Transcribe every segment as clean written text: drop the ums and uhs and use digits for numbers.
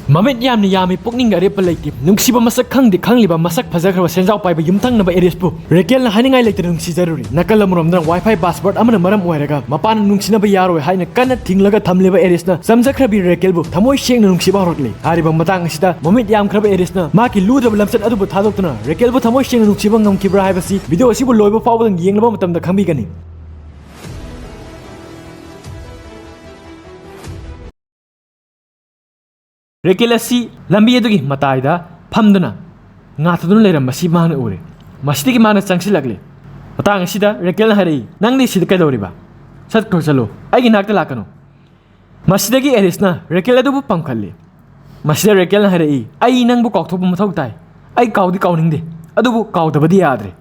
Mamit Yamba pukning arepa leiti nungsiba masak khangdi khangliba masak phajakhra senjau paiba Yumthngnabaga Aronba rekel na haningai leite nungsi jaruri nakalamromna wifi password amana maram oiraga mapana nungsinaba yaroi haina kana thinglaga thamleba Aronba samjakhra bi rekelbu thamoi sengna nungsiba horokle hariba matang asida Mamit Yamkhra Aronba maki ludraba lamchat adubu thadoktuna rekelbu thamoi sengna nungsiba ngamkibra haibasi video asibu loiba fawbadang yenglaba matamda khambigani Rekel asi lambi adugi mataida phamduna ngathaduna leiram masi mahna ure masidi mana changsilagle matang asida rekel harai nangni sid kaidoriba satkro chalo aigi nakta lakano masidagi Aronba rekel adubu pamkhalle masida rekel harai ai nangbu kauthopa mathau tai ai kaudi kauningde adubu kaudabadi yadre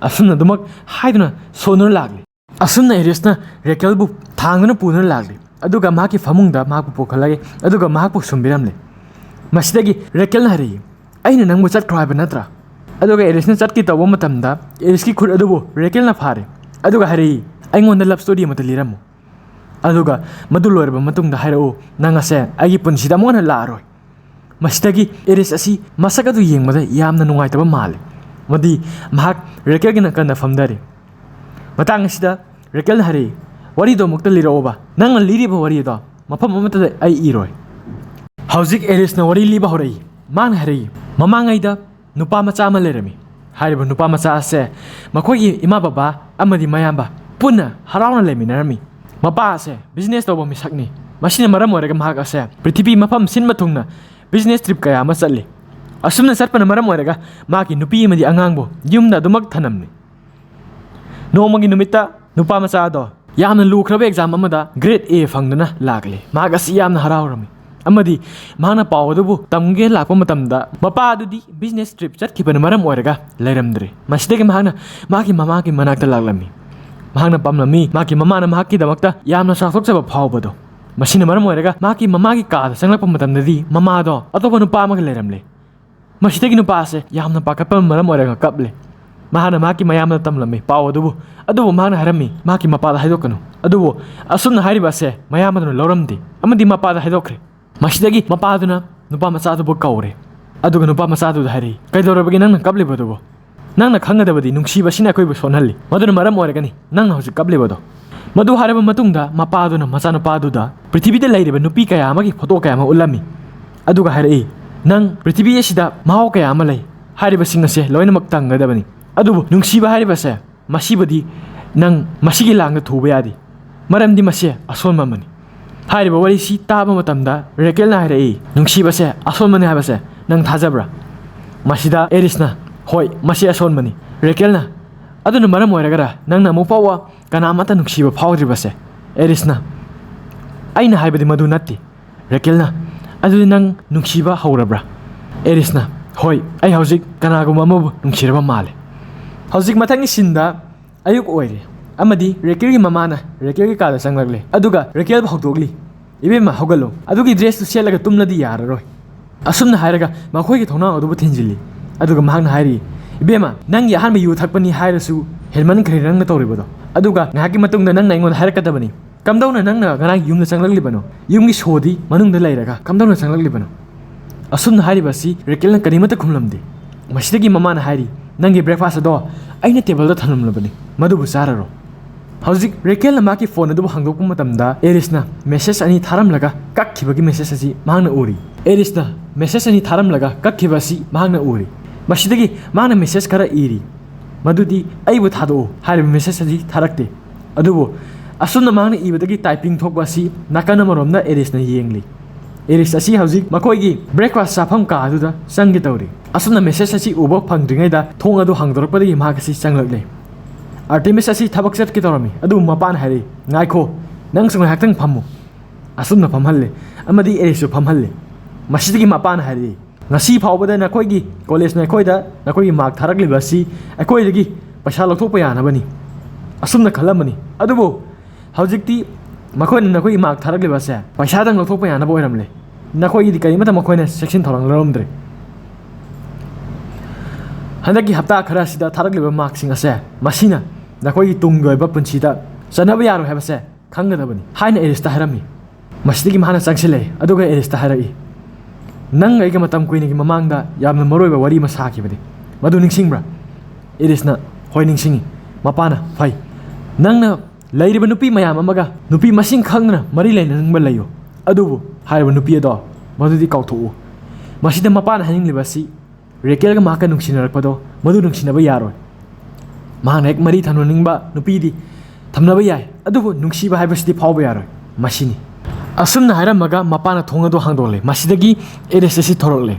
asumna dumak haiduna sonur lagle asumna Aronba rekelbu thangna punur lagle aduga maki famungda maku pokhalage aduga maku sumbiramle Masidagi rekel hari aina nangbu chat khrai banatra aduga Aronba chat ki tawo matamda Aronba ki khur adubu rekel na phare aduga hari aingonda love story amata liramu aduga madu loirba matungda hairo nangase agi punsida mona la aroi masidagi Aronba asi masaka du yengmada yamna nungaitaba male madi mahak rekel gi nakanda famdari matang asida rekel hari wari do mukta liraoba nang liriba wari do mafam amata ai iroi Hauzik Aronba wari liba horai man harai mamangaida nupa macha ama lerami hariba nupa macha ase makhoi ima baba amadi mayamba punna harauna leminarami mapa ase business toba misakni masina maram oraga mahak ase prithibi mafam sinma thungna business trip kaya ama chatle asumna satpana maram oraga maki nupi amadi angangbo yumda dumak thanamni nomagi numita nupa macha do yamna lukhrabe exam amada grade A fangdana lagle maga si yamna haraurami amadi mana pawdubu tamge lakpa matamda mapa adudi business trip chatkibana maram oiraga leiramdre masidagi mahana maki mama ki manakta laglami mahana pamlami maki mama na mahaki damakta yamna sathokchaba phawbado masina maram oiraga maki mama ki ka sanglakpa matamdadi mama do atoba nupa amaga leiramle masidagi nupa ase yamna pakatpa maram oiraga kaple mahana maki mayamna tamlami pawdubu adubu mahana harami maki mapa da haidokanu adubu asumna hariba ase mayamna loramdi amadi mapa da haidokre Masidagi mapaduna nupa macha du kaure aduga nupa macha du hari kaidorabagi nangna kablibadubo nangna khangadabadi nungsiba sina koibu sonhalli maduna maram oiragani nangna hosi kablibado madu haraba matungda mapaduna macha nupaduda prithibida leiriba nupi kaya amagi photo kaya ama ulami aduga hari nang prithibi asida maho kaya ama lei hariba singnase loinamak tangadabani adubu nungsiba hariba se masibadi nang masigi langna thuba yadi maramdi mase asonmamani hariba wari si taba matamda rekel na harai nungsiba se asonmani habase nang thajabra masida Aronba hoi masi asonmani rekel na aduna maram oiragara nangna mopawa kana amata nungsiba phawdriba se Aronba aina haibadi madu natti rekel na adu nang nungsiba haurabra Aronba hoi ai hauzik kana guma mabu nungsiraba male hauzik mathangi sinda ayuk oire amadi rekel gi mamana rekel gi kala sanglagle aduga rekel ba hogdogli ibema hogalo adugi dress tu selaga tumnadi yararoi asumna hairaga makhoi gi thona adubu thinjili aduga mahangna hairi ibema nang ya hanba yu thakpani hairasu helman khri rang na tawribado aduga ngaki matungda nang naingon hairakadabani kamdawna nangna garang yumna sanglagli bano yumgi sodi manungda lairaga kamdawna sanglagli bano asumna hairibasi rekelna karimata khumlamdi masidagi mamana hairi nangi breakfast ado aina table da thanumlabani madubu sararo Hauzik rekel maki phone adu hangdokpu matamda Aronba message ani tharamlaga kakkibagi message asi mahangna uri Aronba message ani tharamlaga kakkibasi mahangna uri masidagi mahangna message kara iri madudi aibu thado hariba message asi tharakte adubu asumna mahangna ibadagi typing thokba asi nakana maromna Aronba yengli Aronba asi hauzik makoigi breakfast safam ka aduda sangi tawri asumna message asi ubo phangdringai da thong adu hangdorpadi mahakasi sanglagle Artemis asi thabak chat ki torami adu mapan hari ngaikho nang sung haktang phamu asumna phamhalle amadi Aronba phamhalle masidagi mapan hari ngasi phawbada na koigi college na koida na koigi mark tharakli basi akoidagi paisa lothokpa yanabani asumna khalamani adubo haujikti makoina na koigi mark tharakli basi paisa dang lothokpa yanaba oiramle na koigi di karimata makoina section thorang laromdre handaki hapta khara sida tharakli ba mark sing ase masina nakoi tungoi ba punchida sanaba yaro habase khangadabani haina Aronba harami masidagi mahana changsile aduga Aronba harai nang aiga matam kuini gi mamangda yamna maroiba wari ma sakibadi madu ningsingbra irisna hoi ningsingi mapana phai nangna lairiba nupi mayam amaga nupi masing khangna mari lainangba layo adubu haiba nupi ado madudi kauthu masida mapana haning libasi rekel ga maka nungcnarkpado madu nungcnaba yaroi mahana ek mari thanoningba nupi di thamnaba yai adubu nungsiba haibasidi phawba yaroi masini asumna hairamaga mapana thongado hangdole masidagi eres asi thorokle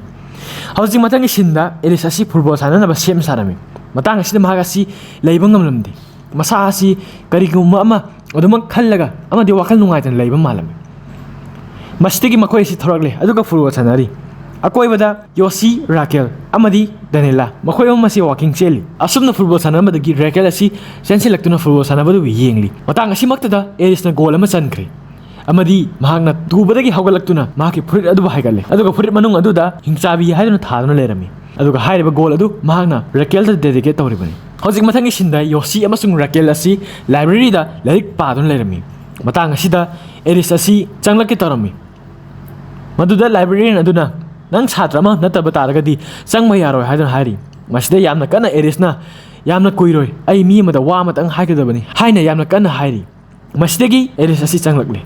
hauji matangi sinda eres asi football sanana ba sem sarami matang asida mahagasi leiba ngamlamdi masa asi karigumma ama oduma khallaga ama de wakal nungaitan leiba malami masidagi makoi asi thorokle aduga football sanari akoi bada yosi rakel amadi danela makoi masi walking cheli asumna football sanama dagi rakel asi sensilaktuna football sanabadu yengli matang asi maktada eres na goal ama chankre amadi mahagna tubadagi hawgalaktuna mahaki furit adu haigale aduga furit manung aduda hingchabi haiduna thaduna lerami aduga hairiba goal adu mahagna rakel da dedicate tawribani hojik mathangi sinda yosi amasung rakel asi library da larik paduna lerami matang asida eris asi changlaki tarami maduda librarian aduna nang chhatra ma nataba taragadi changma yaroi haiduna hairi masida yamna kana eris na yamna kuiroi ai mi amada wa matang haigadabani haina yamna kana hairi masidagi eris asi changlakle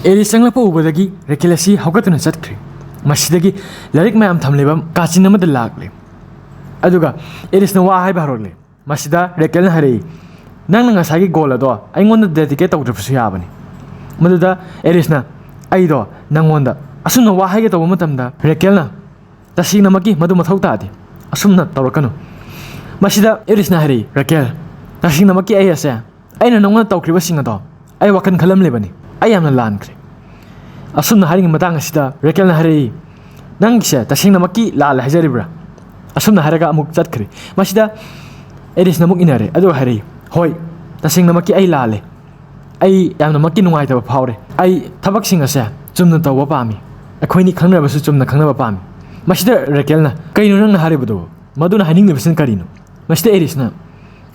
एरी संगलप उबदगी रेकेलसी हौगतुना चटख्रे मसिदगी लारिक मयाम थमलेबम काचिन अमद लागले अदुगा एरिसना वा हाइबा हरोगले मसिदा रेकेलना हरे नंग ngasagi गोल अदो आइंगोंदा dedicate तौद्रफसु याबनी मदुदा एरिसना आइदो नंगोंदा असुना वा हाइगे तौब मतमदा रेकेलना तसिना मकी मदु मथौ तादि असुमना तौरकनु मसिदा एरिसना हरे रेकेल तसिना मकी आइ असे आइना नंगोंदा तौख्रिबा सिंगदो आइ वखन खलम लेबनी आई यामना लानख्रे असुमना हारिंग मतंग असिदा रेकेलना हरे नंगसे तसिंगना मकी लाल हाजरिब्रा असुमना हारगा अमुक चटख्रे मसिदा एरिसना मुक इनारे अदो हरे होय तसिंगना मकी आई लाले आई यामना मकी नुंगाइतबा फावरे आई थबक सिंग असे चुमना तौबा पामी अखोइनी खंगनबसु चुमना खंगनबा पामी मसिदा रेकेलना कइनो नंगना हारिबदो मदुना हानिंगलिबसिन करिनो मसिदा एरिसना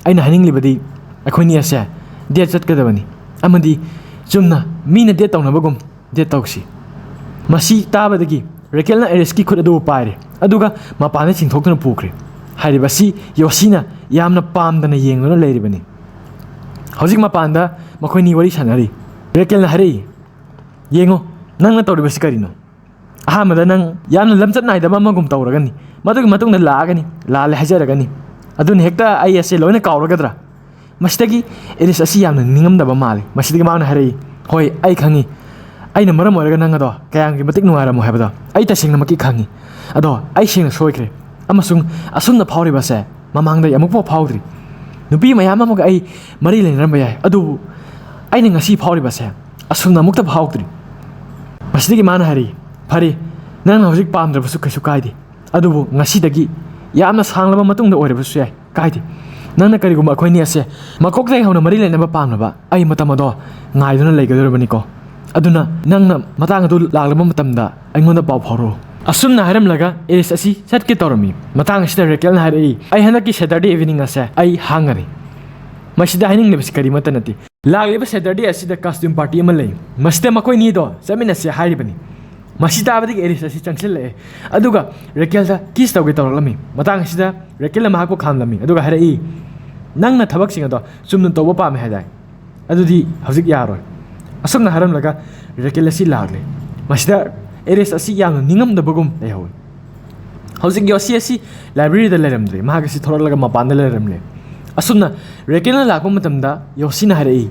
आइना हानिंगलिबदी अखोइनी असे date चटकदबनी अमदी Chumna Meena date तौनबगुम date तौसी मसी ताबदगी रेकेलना एरिसकी खुद अदु पाइरे अदुगा मपाना चिंथोक्तुना पुख्रे हारिबसी योसिना यामना पामदना येंगना लेरिबनी हौजिक मपानदा मखोइनी वरी सानरी रेकेलना हरे येंगो नंगना तौरिबसी करिनो अहामदा नंग यामना लमचत नाइदबा मगुम तौरगनी मदुगी मतुंगना लागनी लाले हाजरगनी अदुन हेक्ता आई असे लोइना कावरगदरा मसिदगी एरिस असी यामना निंगमदबा माले मसिदगी माना हरे होय आई खंगी आइना मरम ओरगा नंगदो कयांगी मतिक नुआरमो हेबदो आई तसिंगना मकी खंगी अदो आई सिंगना सोइख्रे अमसुंग असुमना फावरिबासे ममांगदा यमुकपो फावद्रि नुपी मयाम अमगा आई मरी लेनरम याय अदु आइना ngasi फावरिबासे असुमना मुक्ता फावद्रि मसिदगी माना हरे फरे नंगना हजिक पामद्रबसु कैसु काइदि अदुबु ngasi-दगी यामना सांगलबा मतुंगदा ओइरबसु याय काइदि नंगना करिगुम अखोइनी असे मकोकदै हौना मरी लेनबा पामनबा आई मतमदो ngaiduna legadorबनिको अदुना नंगना मतांग अदु लागलबा मतमदा आइंगोंदा पाव फावरो असुमना हारमलगा एरिस असि चटके तौरमी मतांग सिदा रेकेलना हारई आई हनकी सैटरडे इवनिंग असे आई हांगरे मसिदा हाइनिंग लेबस करी मतनति लागलेबा सैटरडे असिदा कॉस्ट्यूम पार्टी अमा लई मसिदा मकोइ नीदो चमिनसे हारिबनी मसिदा आबदि एरिस असि चंगसिले अदुगा रेकेलदा किस तौगे तौरलमी मतांग सिदा रेकेलना महाको खामलमी अदुगा हारई नंगना थबक सिंगदो चुमन तौबा पामे हादाय अदुदी हजिक यारोय असुमना हारमलगा रेकेल असि लागले मसिदा एरिस असि यामना निंगमदबगुम लेहौ हजिक योसी असि लाइब्रेरी दा लेरमद्रे महागसि थोरलगा मपान दा लेरमले असुमना रेकेलना लागबा मतमदा योसीना हारई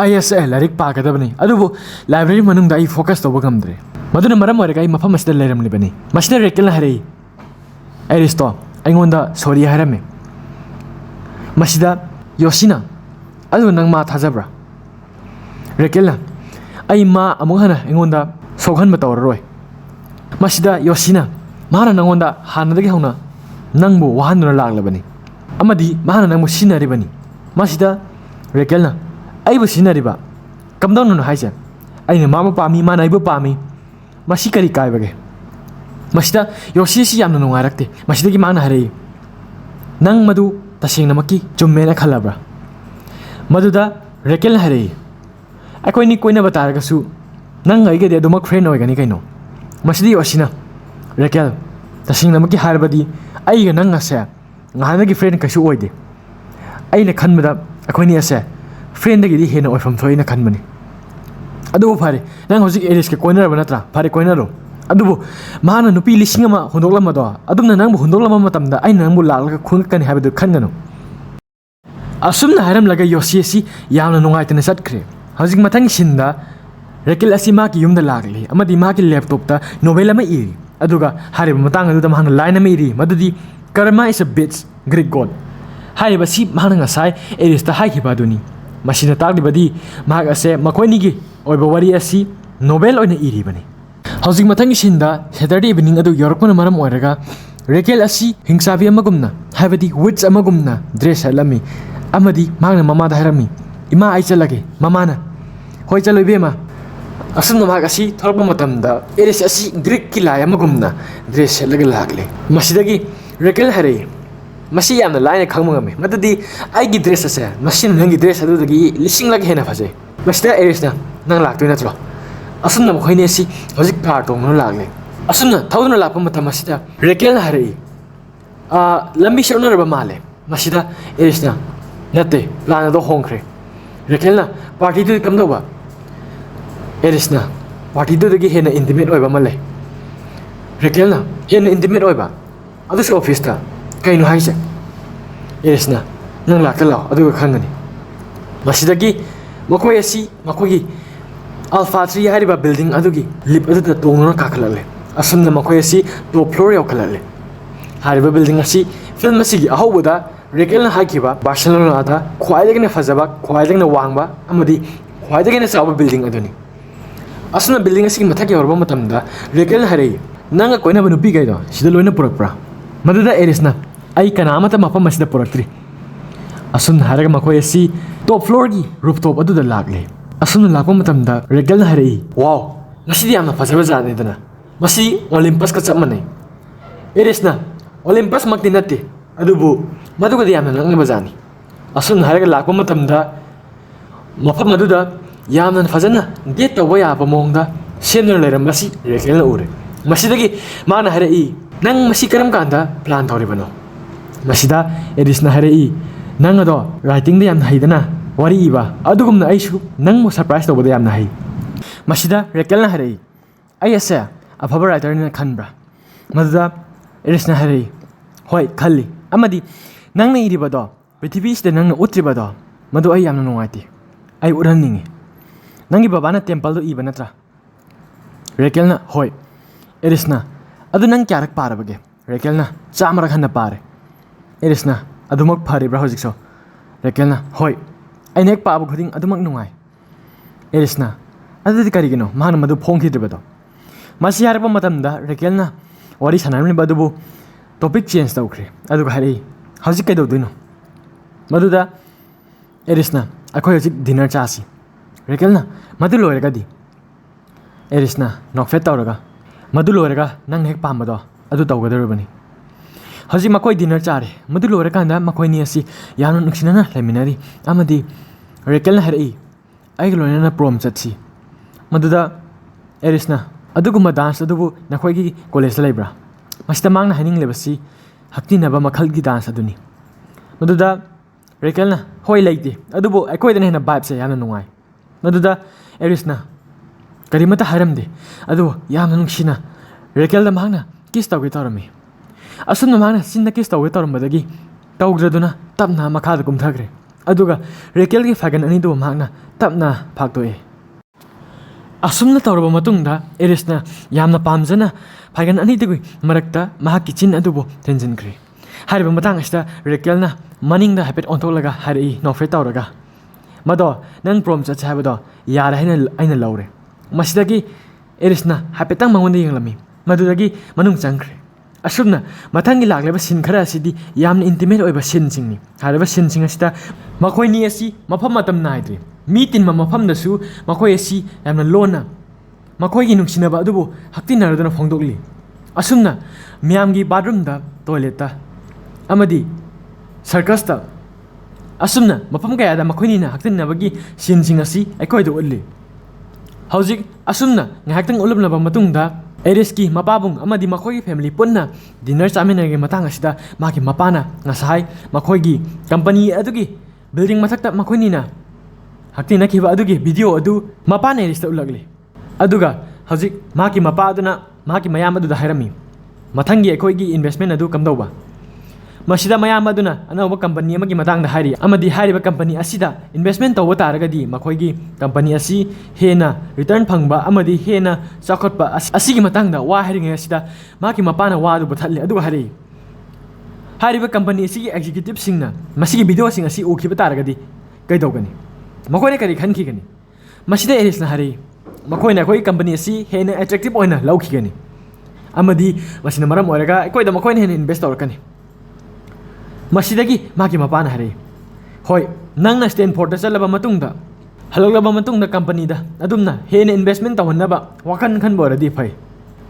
आई एस लाइरिक पागदबनी अदुबु लाइब्रेरी मनुंगदा आई फोकस तौबा गमद्रे मदुना मरम ओरगा आई मफम असि लेरमलिबनी मसिदा रेकेलना हारई एरिस तो आइंगोंदा सॉरी हारमे मसिदा योसीना अदु नंग मा थाजब्रा रेकेलना आई मा अमुक हना आइंगोंदा सोखनबा तौररोय मसिदा योसीना माना नंगोंदा हानदगी हौना नंगबु वाहनदुना लागलबनी अमदी माना नंगबु सिनारिबनी मसिदा रेकेलना आइबु सिनारिबा कमदौननो हाइसे आइना मामा पामी माना आइबु पामी मसि करी कायबगे मसिदा योसीसी यामना नुंगारक्ते मसिदगी माना हरे नंग मदु तसिंगनमकी चुम्मेना खलब्रा मदुदा रेकेलना हरे अखोइनी कोइना बतारगसु नंग आइगदे अदुमक फ्रेंड ओइगनी कैनो मसिदी योसीना Raquel, tasingnamakki harabadi aiga nang ase ngahanagi friend kaisu oide. Aina khanbada akhoni ase friend dagi hena oifam thoina khanbani. Adu phare nang hojik Aries ke koiner banatra phare koinero. Adubu mana nupi lising ama hundoklama do adumna nangbu hundoklama matamda aina nangbu lalaka khungkani habadu khanganu. Asumna haram laga yosi yamna nungaitana satkre. Hojik mathang sinda Raquel asi maki yumda lagli amadi maki laptop ta novel ama iri. Aduga hariba matang aduda mahana line ama iri madudi karma is a bitch Greek god. Hariba si mahana ngasai Aries ta haikiba aduni. Masina taglibadi mahak ase makoini gi oiba wari asi novel oina iri bani. Hojik mathang sinda Saturday evening adu yorokpana maram oiraga Raquel asi hingsabi amagumna habadi wits amagumna dress halami amadi magna mama da harami ima ai chalage mamana hoi chaloi bema asumna mag asi thorba matamda Aries asi Greek ki lai amagumna dress halaga lagle masidagi Raquel hare masi yamna laina khangmangame madadi ai gi dress ase masin nangi dress adu dagi lising lag hena phase masida Aries na nang laktoi natro asumna mkhoine si hojik car tong no lagle asumna thawna lappa matam masida Raquel hare lambi shona ba male masida Aries na nate lana do hongkre Raquel na party du kam do ba Aries na party du dagi hena intimate oiba male Raquel na hena intimate oiba adus office ta kaino haise Aries na nang lakta law adu khangani masidagi makoi asi makoi Alpha 3 hariba building adugi lip adu da tongna kakhalale asumna makoi asi top floor yakhalale hariba building asi film asigi ahobada Raquel na hakiba Barcelona da khwaidagina fazaba khwaidagina wangba amadi khwaidagina sawa building aduni asuna building asigi mathaki horba matamda Raquel hare nanga koina banu pi gaido sida loina purakpra maduda Aries na ai kana amata mapam masida puraktri asun haraga makoi asi top floor gi rooftop adu da lagle asun lakpa matamda Raquel na hare wow masidi amna fazaba jane dana masi Olympus ka chamane Aries na Olympus makti natte adubu maduga yamna nang bazani asun haraga lakpa matamda mafam maduda yamna fazana date tawba yaba mongda semna leram masi Raquel na ure masidagi mana hare nang masi karam kanda plan thoribano masida Aries na hare nang ado writing da yamna haidana wari iba adugumna aisu nang mo surprise tawba yamna hai masida Raquel na hare ai asa afaba writer na khanbra maduda Aries na hare hoi khalli amadi nangna iribado prithvi sida nangna utribado madu ai yamna nungaiti ai uranningi nangi babana temple do iba natra Raquel na hoi Aries na adu nang kyarak parabage Raquel na chamara khanna pare Aries na adumak phari bra hojik so Raquel na hoi ai nek pabu khuding adumak nungai Aries na adu karigino mana madu phongthi debado masi harpa matamda Raquel na wari sanarni badubu topic change tawkhre adu hare hojik kai dodino maduda Aries na akhoi hojik dinner chasi Raquel na madu loiraga di Aries na nokfet tawraga madu loiraga nang hek pambado adu tawgadorobani hojik makoi dinner chare madu loirakanda makoi ni asi yamna nuksinana leminari amadi Raquel na hare ai loina prom chatsi maduda Aries na aduguma dance adubu nakhoi gi college laibra masita mangna haning lebasi hakti naba makhal gi dance aduni maduda Raquel na hoi laite adubu akoi dana hena vibe se yamna nungai maduda Aries na karimata haramde adu yamna nungsina Raquel da mangna kiss tawge tawrami asuna mangna sinna kiss tawge tawrambadagi tawgraduna tapna makha da kumthagre aduga Raquel gi fagan ani do mangna tapna phaktoe asumna tawraba matungda Aries na yamna pamjana fagan ani degu marakta mahak kitchen adubo tension kre hariba matang asta Raquel na maning da hapet ontolaga hari no fe tawraga mado nang prom cha chabado yara haina aina lawre masidagi Aries na hapetang mangonda yenglami madudagi manung changkre asumna mathangi lagleba sin khara asidi yamna intimate oiba sin singni hariba sin sing asita makoi ni asi mafam matam naidre mitin mafam da su makoi asi yamna lona makoi gi nungsinaba adubu hakti naradana phongdokli asumna miyamgi bathroom da toilet ta amadi circus ta asumna mafam kaya da makoi ni na hakti nabagi sin sing asi akoi do ulli hojik asumna ngahaktang ulumlaba matungda एरिसकी मपाबुंग अमदी मखोगी family पुन्ना dinner चामिनगे मतंग असिदा माकी मपाना ngasai मखोगी कंपनी अदुगी बिल्डिंग मथक्ता मखोनीना हक्ति नखिबा अदुगी वीडियो अदु मपाना एरिसता उलगले अदुगा हजिक माकी मपा अदुना माकी मयाम अदुदा हायरमी मथंगी अखोगी इन्वेस्टमेंट अदु कमदौबा मसिदा मयाम अदुना अनौबा कंपनी अमगी मतंगदा हायरि अमदी हायरिबा कंपनी असिदा इन्वेस्टमेंट तौबा तारगदी मखोगी कंपनी असी हेना रिटर्न फंगबा अमदी हेना चाखोटबा असिगी मतंगदा वा हायरिंगे असिदा माकी मपाना वा अदु बथल्ले अदु हायरि हायरिबा कंपनी असिगी एग्जीक्यूटिव सिंगना मसिगी वीडियो सिंग असी उखिबा तारगदी कैदौगनी मखोयने करी खनखिगनी मसिदा एरिसना हायरि मखोयना अखोई कंपनी असी हेना अट्रैक्टिव ओइना लौखिगनी अमदी मसिना मरम ओइरगा अखोयदा मखोयने हेना इन्वेस्ट तौरकनी मसिदगी माकी मपाना हरे होय नंगना स्टैनफोर्ड चलबा मतुंगदा हलगलबा मतुंगदा कंपनीदा अदुमना हेन इन्वेस्टमेंट तवहनबा वखन खनबोरदी फै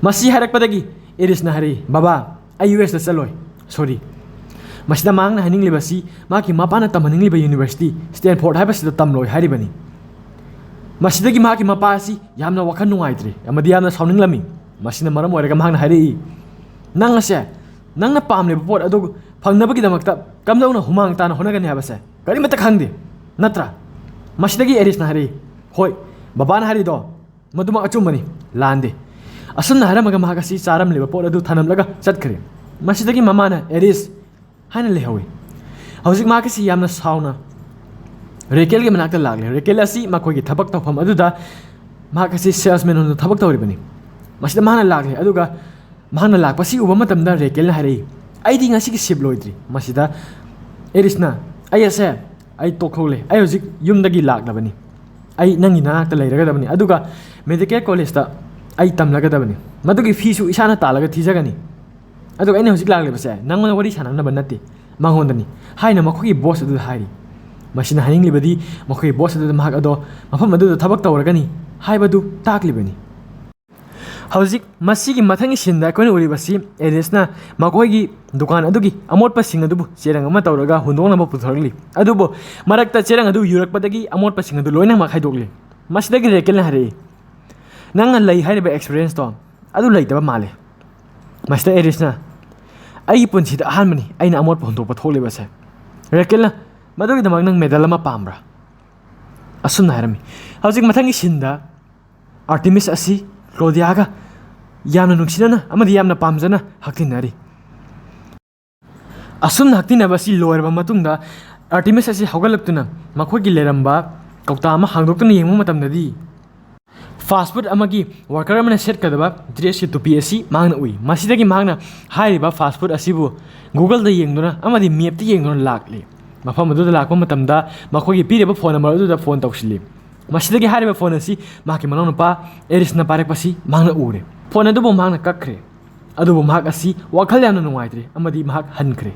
मसी हरकपदगी एरिसना हरे बाबा आई यूएस दा चलोय सॉरी मसिदा मांगना हनिंगलिबसी माकी मपाना तमहनिंगलिबा यूनिवर्सिटी स्टैनफोर्ड हाइबसिदा तमलोय हारिबनी मसिदगी माकी मपासी यामना वखन नुंगाइत्रे अमदी यामना साउनिंगलमी मसिना मरम ओरगा मांगना हरे नंगसे नंगना पामले पोट अदु फंगनबगीदमक्ता कमदौना हुमांग ताना होनगनी हाबसे करिमता खंगदे नत्रा मसिदगी एरिसना हरे होय बाबाना हरिदो मदुमा अचुमनी लांदे असुमना हरमगा महागसी चारम लेबा पोट अदु थनमलगा चटखरे मसिदगी ममाना एरिस हाना लेहवे हौजिक मागसी यामना साउना रेकेलगे मनाक्ता लागले रेकेल असी मखोगी थबक तौफम अदुदा मागसी सेल्समैन होनो थबक तौरिबनी मसिदा माना लागले अदुगा माना लाकपसी उबा मतमदा रेकेलना हरे आईदी ngasi शिप लोइद्री मसिदा एरिसना आयसे आई तोखोले आई होजिक युमदगी लाकलबनी आई नंगी नानाक्ता लेरगदबनी अदुगा मेडिकल कॉलेजदा आई तमलगदबनी मदुगी फीसु इसाना तालगा थीजगनी अदुगा आइना होजिक लागलेबसे नंगना वरी साननबा नत्ते मांगोंदनी हाइना मखोगी बॉस अदु हाइरी मसिना हाइंगलिबदी मखोगी बॉस अदु महाग अदो मफम अदु थबक तौरगनी हाइबदु ताकलिबनी हौजिक मसिगी मथंगी सिंदा कोइन उरिबसी एरिसना मखोगी दुकान अदुगी अमोटपा सिंग अदुबु चेरंग अमा तौरगा हुंदोंगनबा पुथरगली अदुबो मरक्ता चेरंग अदु युरकपदगी अमोटपा सिंग अदु लोइना मखाइदोगली मसिदगी रेकेलना हरे नंगा लई हाइरिबा एक्सपीरियंस तो अदु लैतबा माले मसिदा एरिसना आई पुंसिदा अहानमनी आइना अमोटपा हुंदोपा थोलेबसे रेकेलना मदुगी दमक नंग मेडल अमा पामब्रा असुन हाइरमी हौजिक मथंगी सिंदा आर्टिमिस असी क्लोदियागा यामना नुक्सिना अमदी यामना पामजना हक्तिनारी असुम हक्तिनाबसी लोयरबा मतुंगदा आर्टिमिस असी हौगलक्तुना मखोगी लेरंबा कौता अमा हांगदोक्तुना येंगबा मतमददी फास्ट फूड अमगी वर्कर अमना सेटकदबा ड्रेस की टुपी असी मांगना उई मसिदगी मांगना हाइरिबा फास्ट फूड असीबु गूगल दा येंगदुना अमदी मैप दा येंगदुना लाकले मफम अदुदा Lakpa मतमदा मखोगी पीरेबा phone number अदुदा phone तौसिली मसिदगी हारिबा phone असी माकी मनाउनुपा एरिसना पारेपसी मांगना उरे फोन अदुबो मांगना कखरे अदुबो माक असी वाखल यामना नुंगाइत्रे अमदी माक हनखरे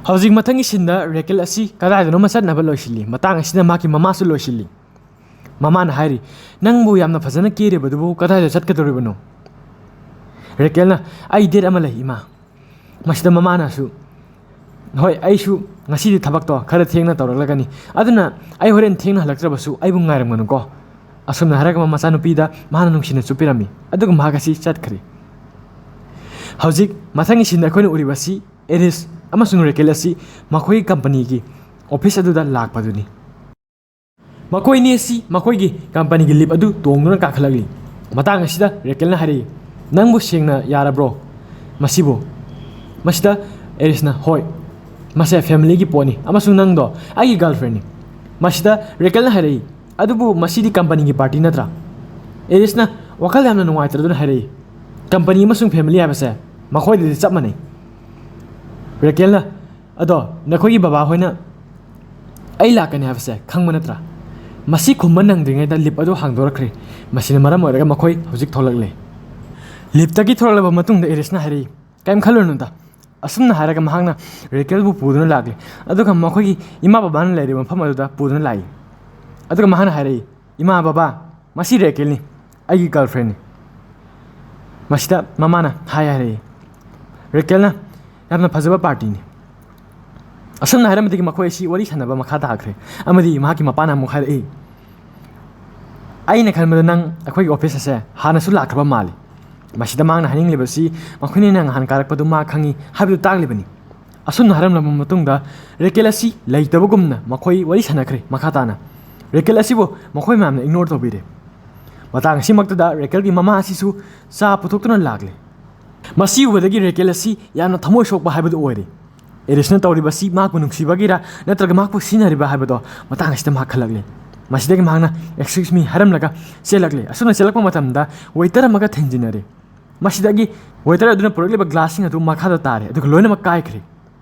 हौजिक मथंगी सिंदा रेकेल असी कदाइदनो मसदनबा लोइसिली मतंग असिना माकी ममासु लोइसिली ममाना हाइरी नंगबु यामना फजना केरेबदुबो कदाइदा चटकदोरिबनो रेकेलना आई डेट अमा लई इमा मसिदा ममानासु होय आइसु ngasi थबक तो खरा थेंगना तौरगलगनी अदुना आई होरेन थेंगना हलक्त्रबसु आइबु ngairangमनुको असुमना हरगमा मचानुपीदा माना नुंसिना चुपिरमी अदुगा मागसी चटखरे हौजिक मथंगी सिंदा कोइन उरिबसी एरिस अमसुंग रेकेलसी मखोई कंपनी की ऑफिस अदुदा लाकपदुनी मखोइनी सी मखोई कंपनी की लिप अदु तोंगना काखलगली मतंग असिदा रेकेलना हरे नंगबु सेंगना यारब्रो मसिबो मसिदा एरिसना होय मसे फैमिली की पोनी अमसुंग नंगदो आई गर्लफ्रेंड मसिदा रेकेलना हरे अदुबु मसिदी कंपनी की पार्टी नत्रा एरिसना वखल यामना नुंगाइत्रदुना हरे कंपनी अमसुंग फैमिली हाबसे मखोइदि चप मनै रेकेलना अदो नखोगी बाबा होइना आई लाकनी हाबसे खंग नत्रा मसी खुम्बा नंगद्रिङैदा लिप अदु हांदोरखरे मसिना मरम ओरगा मखोइ हौजिक थोलगले लिपतगी थोलगलबा मतुंगदा एरिसना हरे काइम खलुनुदा असुमना हारगा महांगना रेकेलबु पुदुना लागले अदुगा मखोगी इमा बाबाना लेरि मफम अदुदा पुदुना लाई अदुगा महाना हारै इमा बाबा मसी रेकेलनी आइगी गर्लफ्रेंड मसिदा ममाना हाय हारै रेकेलना यामना फजबा पार्टीनी असुमना हारमदिगी मखोइ सी वरी सनबा मखा ताखरे अमदी माकी मपाना मुखार ए ꯑꯩꯅ ꯈꯟꯕꯗ ꯅꯪ ꯑꯩꯈꯣꯏꯒꯤ ꯑꯣꯐꯤꯁ ꯑꯁꯦ ꯍꯥꯟꯅꯁꯨ ꯂꯥꯛꯈ꯭ꯔꯕ ꯃꯥꯜꯂꯤ ꯃꯁꯤꯗ ꯃꯥꯡꯅ ꯍꯥꯏꯅꯤꯡꯂꯤꯕꯁꯤ ꯃꯈꯣꯏꯅ ꯅꯍꯥꯟ ꯀꯥꯔꯛꯄꯗꯨ ꯃꯥ ꯈꯪꯉꯤ ꯍꯥꯏꯕꯗꯨ ꯇꯥꯛꯂꯤꯕꯅꯤ ꯑꯁꯨꯝꯅ ꯍꯥꯏꯔꯝꯂꯕ ꯃꯇꯨꯡꯗ ꯔꯦꯀꯦꯜ ꯑꯁꯤ ꯂꯩꯇꯕꯒꯨꯝꯅ ꯃꯈꯣꯏ ꯋꯥꯔꯤ ꯁꯥꯟꯅꯈ꯭ꯔꯦ ꯃꯈꯥ ꯇꯥꯅ ꯔꯦꯀꯦꯜ ꯑꯁꯤꯕꯨ ꯃꯈꯣꯏ ꯃꯌꯥꯝꯅ ꯏꯒꯅꯣꯔ ꯇꯧꯕꯤꯔꯦ ꯃꯇꯥꯡ ꯑꯁꯤꯃꯛꯇꯗ ꯔꯦꯀꯦꯜꯒꯤ ꯃꯃꯥ ꯑꯁꯤꯁꯨ ꯆꯥ ꯄꯨꯊꯣꯛꯇꯨꯅ ꯂꯥꯛꯂꯦ ꯃꯁꯤ ꯎꯕꯗꯒꯤ ꯔꯦꯀꯦꯜ ꯑꯁꯤ ꯌꯥꯝꯅ ꯊꯃꯣꯏ ꯁꯣꯛꯄ ꯍꯥꯏꯕꯗꯨ ꯑꯣꯏꯔꯦ ꯑꯦꯔꯤꯁꯅ ꯇꯧꯔꯤꯕꯁꯤ ꯃꯍꯥꯛꯄꯨ ꯅꯨꯡꯁꯤꯕꯒꯤꯔ ꯅꯠꯇ꯭ꯔꯒ ꯃꯍꯥꯛꯄꯨ ꯁꯤꯟꯅꯔꯤꯕ ꯍꯥꯏꯕꯗꯣ ꯃꯇꯥꯡ ꯑꯁꯤꯗ ꯃꯍꯥꯛ ꯈꯜꯂꯛꯂꯦ ꯃꯁꯤꯗꯒꯤ ꯃꯍꯥꯛꯅ ꯑꯦꯛꯁꯀ꯭ꯌꯨꯁ ꯃꯤ ꯍꯥꯏꯔꯝꯂꯒ ꯆꯦꯜꯂꯛꯂꯦ ꯑꯁꯨꯝꯅ ꯆꯦꯜꯂꯛꯄ ꯃꯇꯝꯗ ꯋꯦꯇꯔ ꯑꯃꯒ ꯊꯦꯡꯖꯤꯟꯅꯔꯦ ꯃꯁꯤꯗꯒꯤ ꯋꯦꯇꯔ ꯑꯗꯨꯅ ꯄꯨꯔꯛꯂꯤꯕ ꯒ꯭ꯂꯥꯁꯁꯤꯡ ꯑꯗꯨ ꯃꯈꯥꯗ ꯇꯥꯔꯦ ꯑꯗꯨꯒ ꯂꯣꯏꯅꯃꯛ ꯀꯥꯏꯈ꯭ꯔꯦ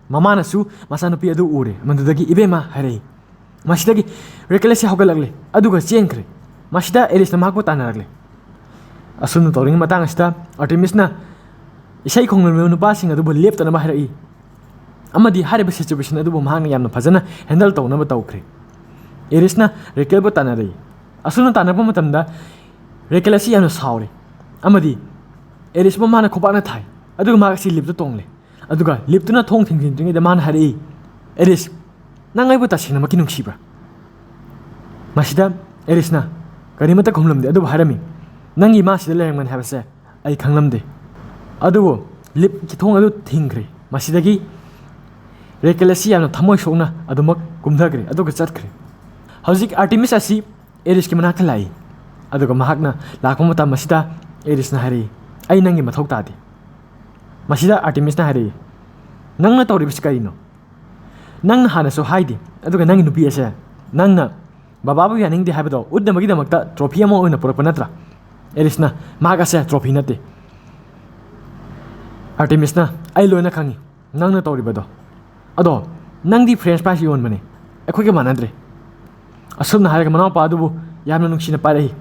ꯃꯃꯥꯅꯁꯨ ꯃꯆꯥꯅꯨꯄꯤ ꯑꯗꯨ ꯎꯔꯦ ꯃꯗꯨꯗꯒꯤ ꯏꯕꯦꯝꯃ ꯍꯥꯏꯔꯛꯏ ꯃꯁꯤꯗꯒꯤ ꯔꯦꯀꯦꯜ ꯑꯁꯤ ꯍꯧꯒꯠꯂꯛꯂꯦ ꯑꯗꯨꯒ ꯆꯦꯟꯈ꯭ꯔꯦ ꯃꯁꯤꯗ ꯑꯦꯔꯤꯁꯅ ꯃꯍꯥꯛꯄꯨ ꯇꯥꯟꯅꯔꯛꯂꯦ ꯑꯁꯨꯝꯅ ꯇꯧꯔꯤꯉꯩ ꯃꯇꯥꯡ ꯑꯁꯤꯗ ꯑꯥꯔꯇꯦꯃꯤꯁꯅ ꯏꯁꯩ ꯈꯣꯡꯂꯤꯕ ꯅꯨꯄꯥꯁꯤꯡ ꯑꯗꯨꯕꯨ ꯂꯦꯞꯇꯅꯕ ꯍꯥꯏꯔꯛꯏ ꯑꯃꯗꯤ ꯍꯥꯏꯔꯤꯕ ꯁꯤꯆꯨꯋꯦꯁꯟ ꯑꯗꯨꯕꯨ ꯃꯍꯥꯛꯅ ꯌꯥꯝꯅ ꯐꯖꯅ ꯍꯦꯟꯗꯜ ꯇꯧꯅꯕ ꯇꯧꯈ꯭ꯔꯦ ꯑꯦꯔꯤꯁꯅ ꯔꯦꯀꯦꯜꯕꯨ ꯇꯥꯟꯅꯔꯛꯏ ꯑꯁꯨꯝꯅ ꯇꯥꯟꯅꯔꯛꯄ ꯃꯇꯝꯗ ꯔꯦꯀꯦꯜ ꯑꯁꯤ ꯌꯥꯝꯅ ꯁꯥꯎꯔꯦ ꯑꯃꯗꯤ ꯑꯦꯔꯤꯁꯕꯨ ꯃꯥꯅ ꯈꯨꯄꯥꯛꯅ ꯊꯥꯏ ꯑꯗꯨꯒ ꯃꯍꯥꯛ ꯑꯁꯤ ꯂꯤꯞꯇ ꯇꯣꯡꯂꯦ ꯑꯗꯨꯒ ꯂꯤꯞꯇꯨꯅ ꯊꯣꯡ ꯊꯤꯡꯖꯤꯟꯗ꯭ꯔꯤꯉꯩꯗ ꯃꯥꯅ ꯍꯥꯏꯔꯛꯏ ꯑꯦꯔꯤꯁ ꯅꯪ ꯑꯩꯕꯨ ꯇꯁꯦꯡꯅꯃꯛꯀꯤ ꯅꯨꯡꯁꯤꯕ꯭ꯔꯥ ꯃꯁꯤꯗ ꯑꯦꯔꯤꯁꯅ ꯀꯔꯤꯃꯠꯇ ꯈꯨꯝꯂꯝꯗꯦ ꯑꯗꯨꯕꯨ ꯍꯥꯏꯔꯝꯃꯤ ꯅꯪꯒꯤ ꯏꯃꯥꯁꯤꯗ ꯂꯩꯔꯝꯒꯅꯤ ꯍꯥꯏꯕꯁꯦ ꯑꯩ ꯈꯪꯂꯝꯗꯦ ꯑꯗꯨꯕꯨ ꯂꯤꯞꯀꯤ ꯊꯣꯡ ꯑꯗꯨ ꯊꯤꯡꯈ꯭ꯔꯦ ꯃꯁꯤꯗꯒꯤ ꯔꯦꯀꯦꯜ ꯑꯁꯤ ꯌꯥꯝꯅ ꯊꯃꯣꯏ ꯁꯣꯛꯅ ꯑꯗꯨꯃꯛ ꯀꯨꯝꯊꯈ꯭ꯔꯦ ꯑꯗꯨꯒ ꯆꯠꯈ꯭ꯔꯦ ꯍꯧꯖꯤꯛ ꯑꯥꯔꯇꯦꯃꯤꯁ ꯑꯁꯤ ꯑꯦꯔꯤꯁꯀꯤ ꯃꯅꯥꯛꯇ ꯂꯥꯛꯏ ꯑꯗꯨꯒ ꯃꯍꯥꯛꯅ ꯂꯥꯛꯄ ꯃꯇꯝ ꯑꯁꯤꯗ ꯑꯦꯔꯤꯁꯅ ꯍꯥꯏꯔꯛꯏ ꯑꯩ ꯅꯪꯒꯤ ꯃꯊꯧ ꯇꯥꯗꯦ ꯃꯁꯤꯗ ꯑꯥꯔꯇꯦꯃꯤꯁꯅ ꯍꯥꯏꯔꯛꯏ ꯅꯪꯅ ꯇꯧꯔꯤꯕꯁꯤ ꯀꯔꯤꯅꯣ ꯅꯪꯅ ꯍꯥꯟꯅꯁꯨ ꯍꯥꯏꯗꯦ ꯑꯗꯨꯒ ꯅꯪꯒꯤ ꯅꯨꯄꯤ ꯑꯁꯦ ꯅꯪꯅ ꯕꯕꯥꯕꯨ ꯌꯥꯅꯤꯡꯗꯦ ꯍꯥꯏꯕꯗꯣ ꯎꯠꯅꯕꯒꯤꯗꯃꯛꯇ ꯇ꯭ꯔꯣꯐꯤ ꯑꯃ ꯑꯣꯏꯅ ꯄꯨꯔꯛꯄ ꯅꯠꯇ꯭ꯔꯥ ꯑꯦꯔꯤꯁꯅ ꯃꯍꯥꯛ ꯑꯁꯦ ꯇ꯭ꯔꯣꯐꯤ ꯅꯠꯇꯦ ꯑꯥꯔꯇꯦꯃꯤꯁꯅ ꯑꯩ ꯂꯣꯏꯅ ꯈꯪꯉꯤ ꯅꯪꯅ ꯇꯧꯔꯤꯕꯗꯣ ꯑꯗꯣ ꯅꯪꯗꯤ ꯐ꯭ꯔꯦꯟꯆ ꯐ꯭ꯔꯥꯏꯁ ꯌꯣꯟꯕꯅꯦ ꯑꯩꯈꯣꯏꯒ ꯃꯥꯟꯅꯗ꯭ꯔꯦ ꯑꯁꯨꯝꯅ ꯍꯥꯏꯔꯒ ꯃꯅꯥꯎꯄꯥ ꯑꯗꯨꯕꯨ ꯌꯥꯝꯅ ꯅꯨꯡꯁꯤꯅ ꯄꯥꯏꯔꯛꯏ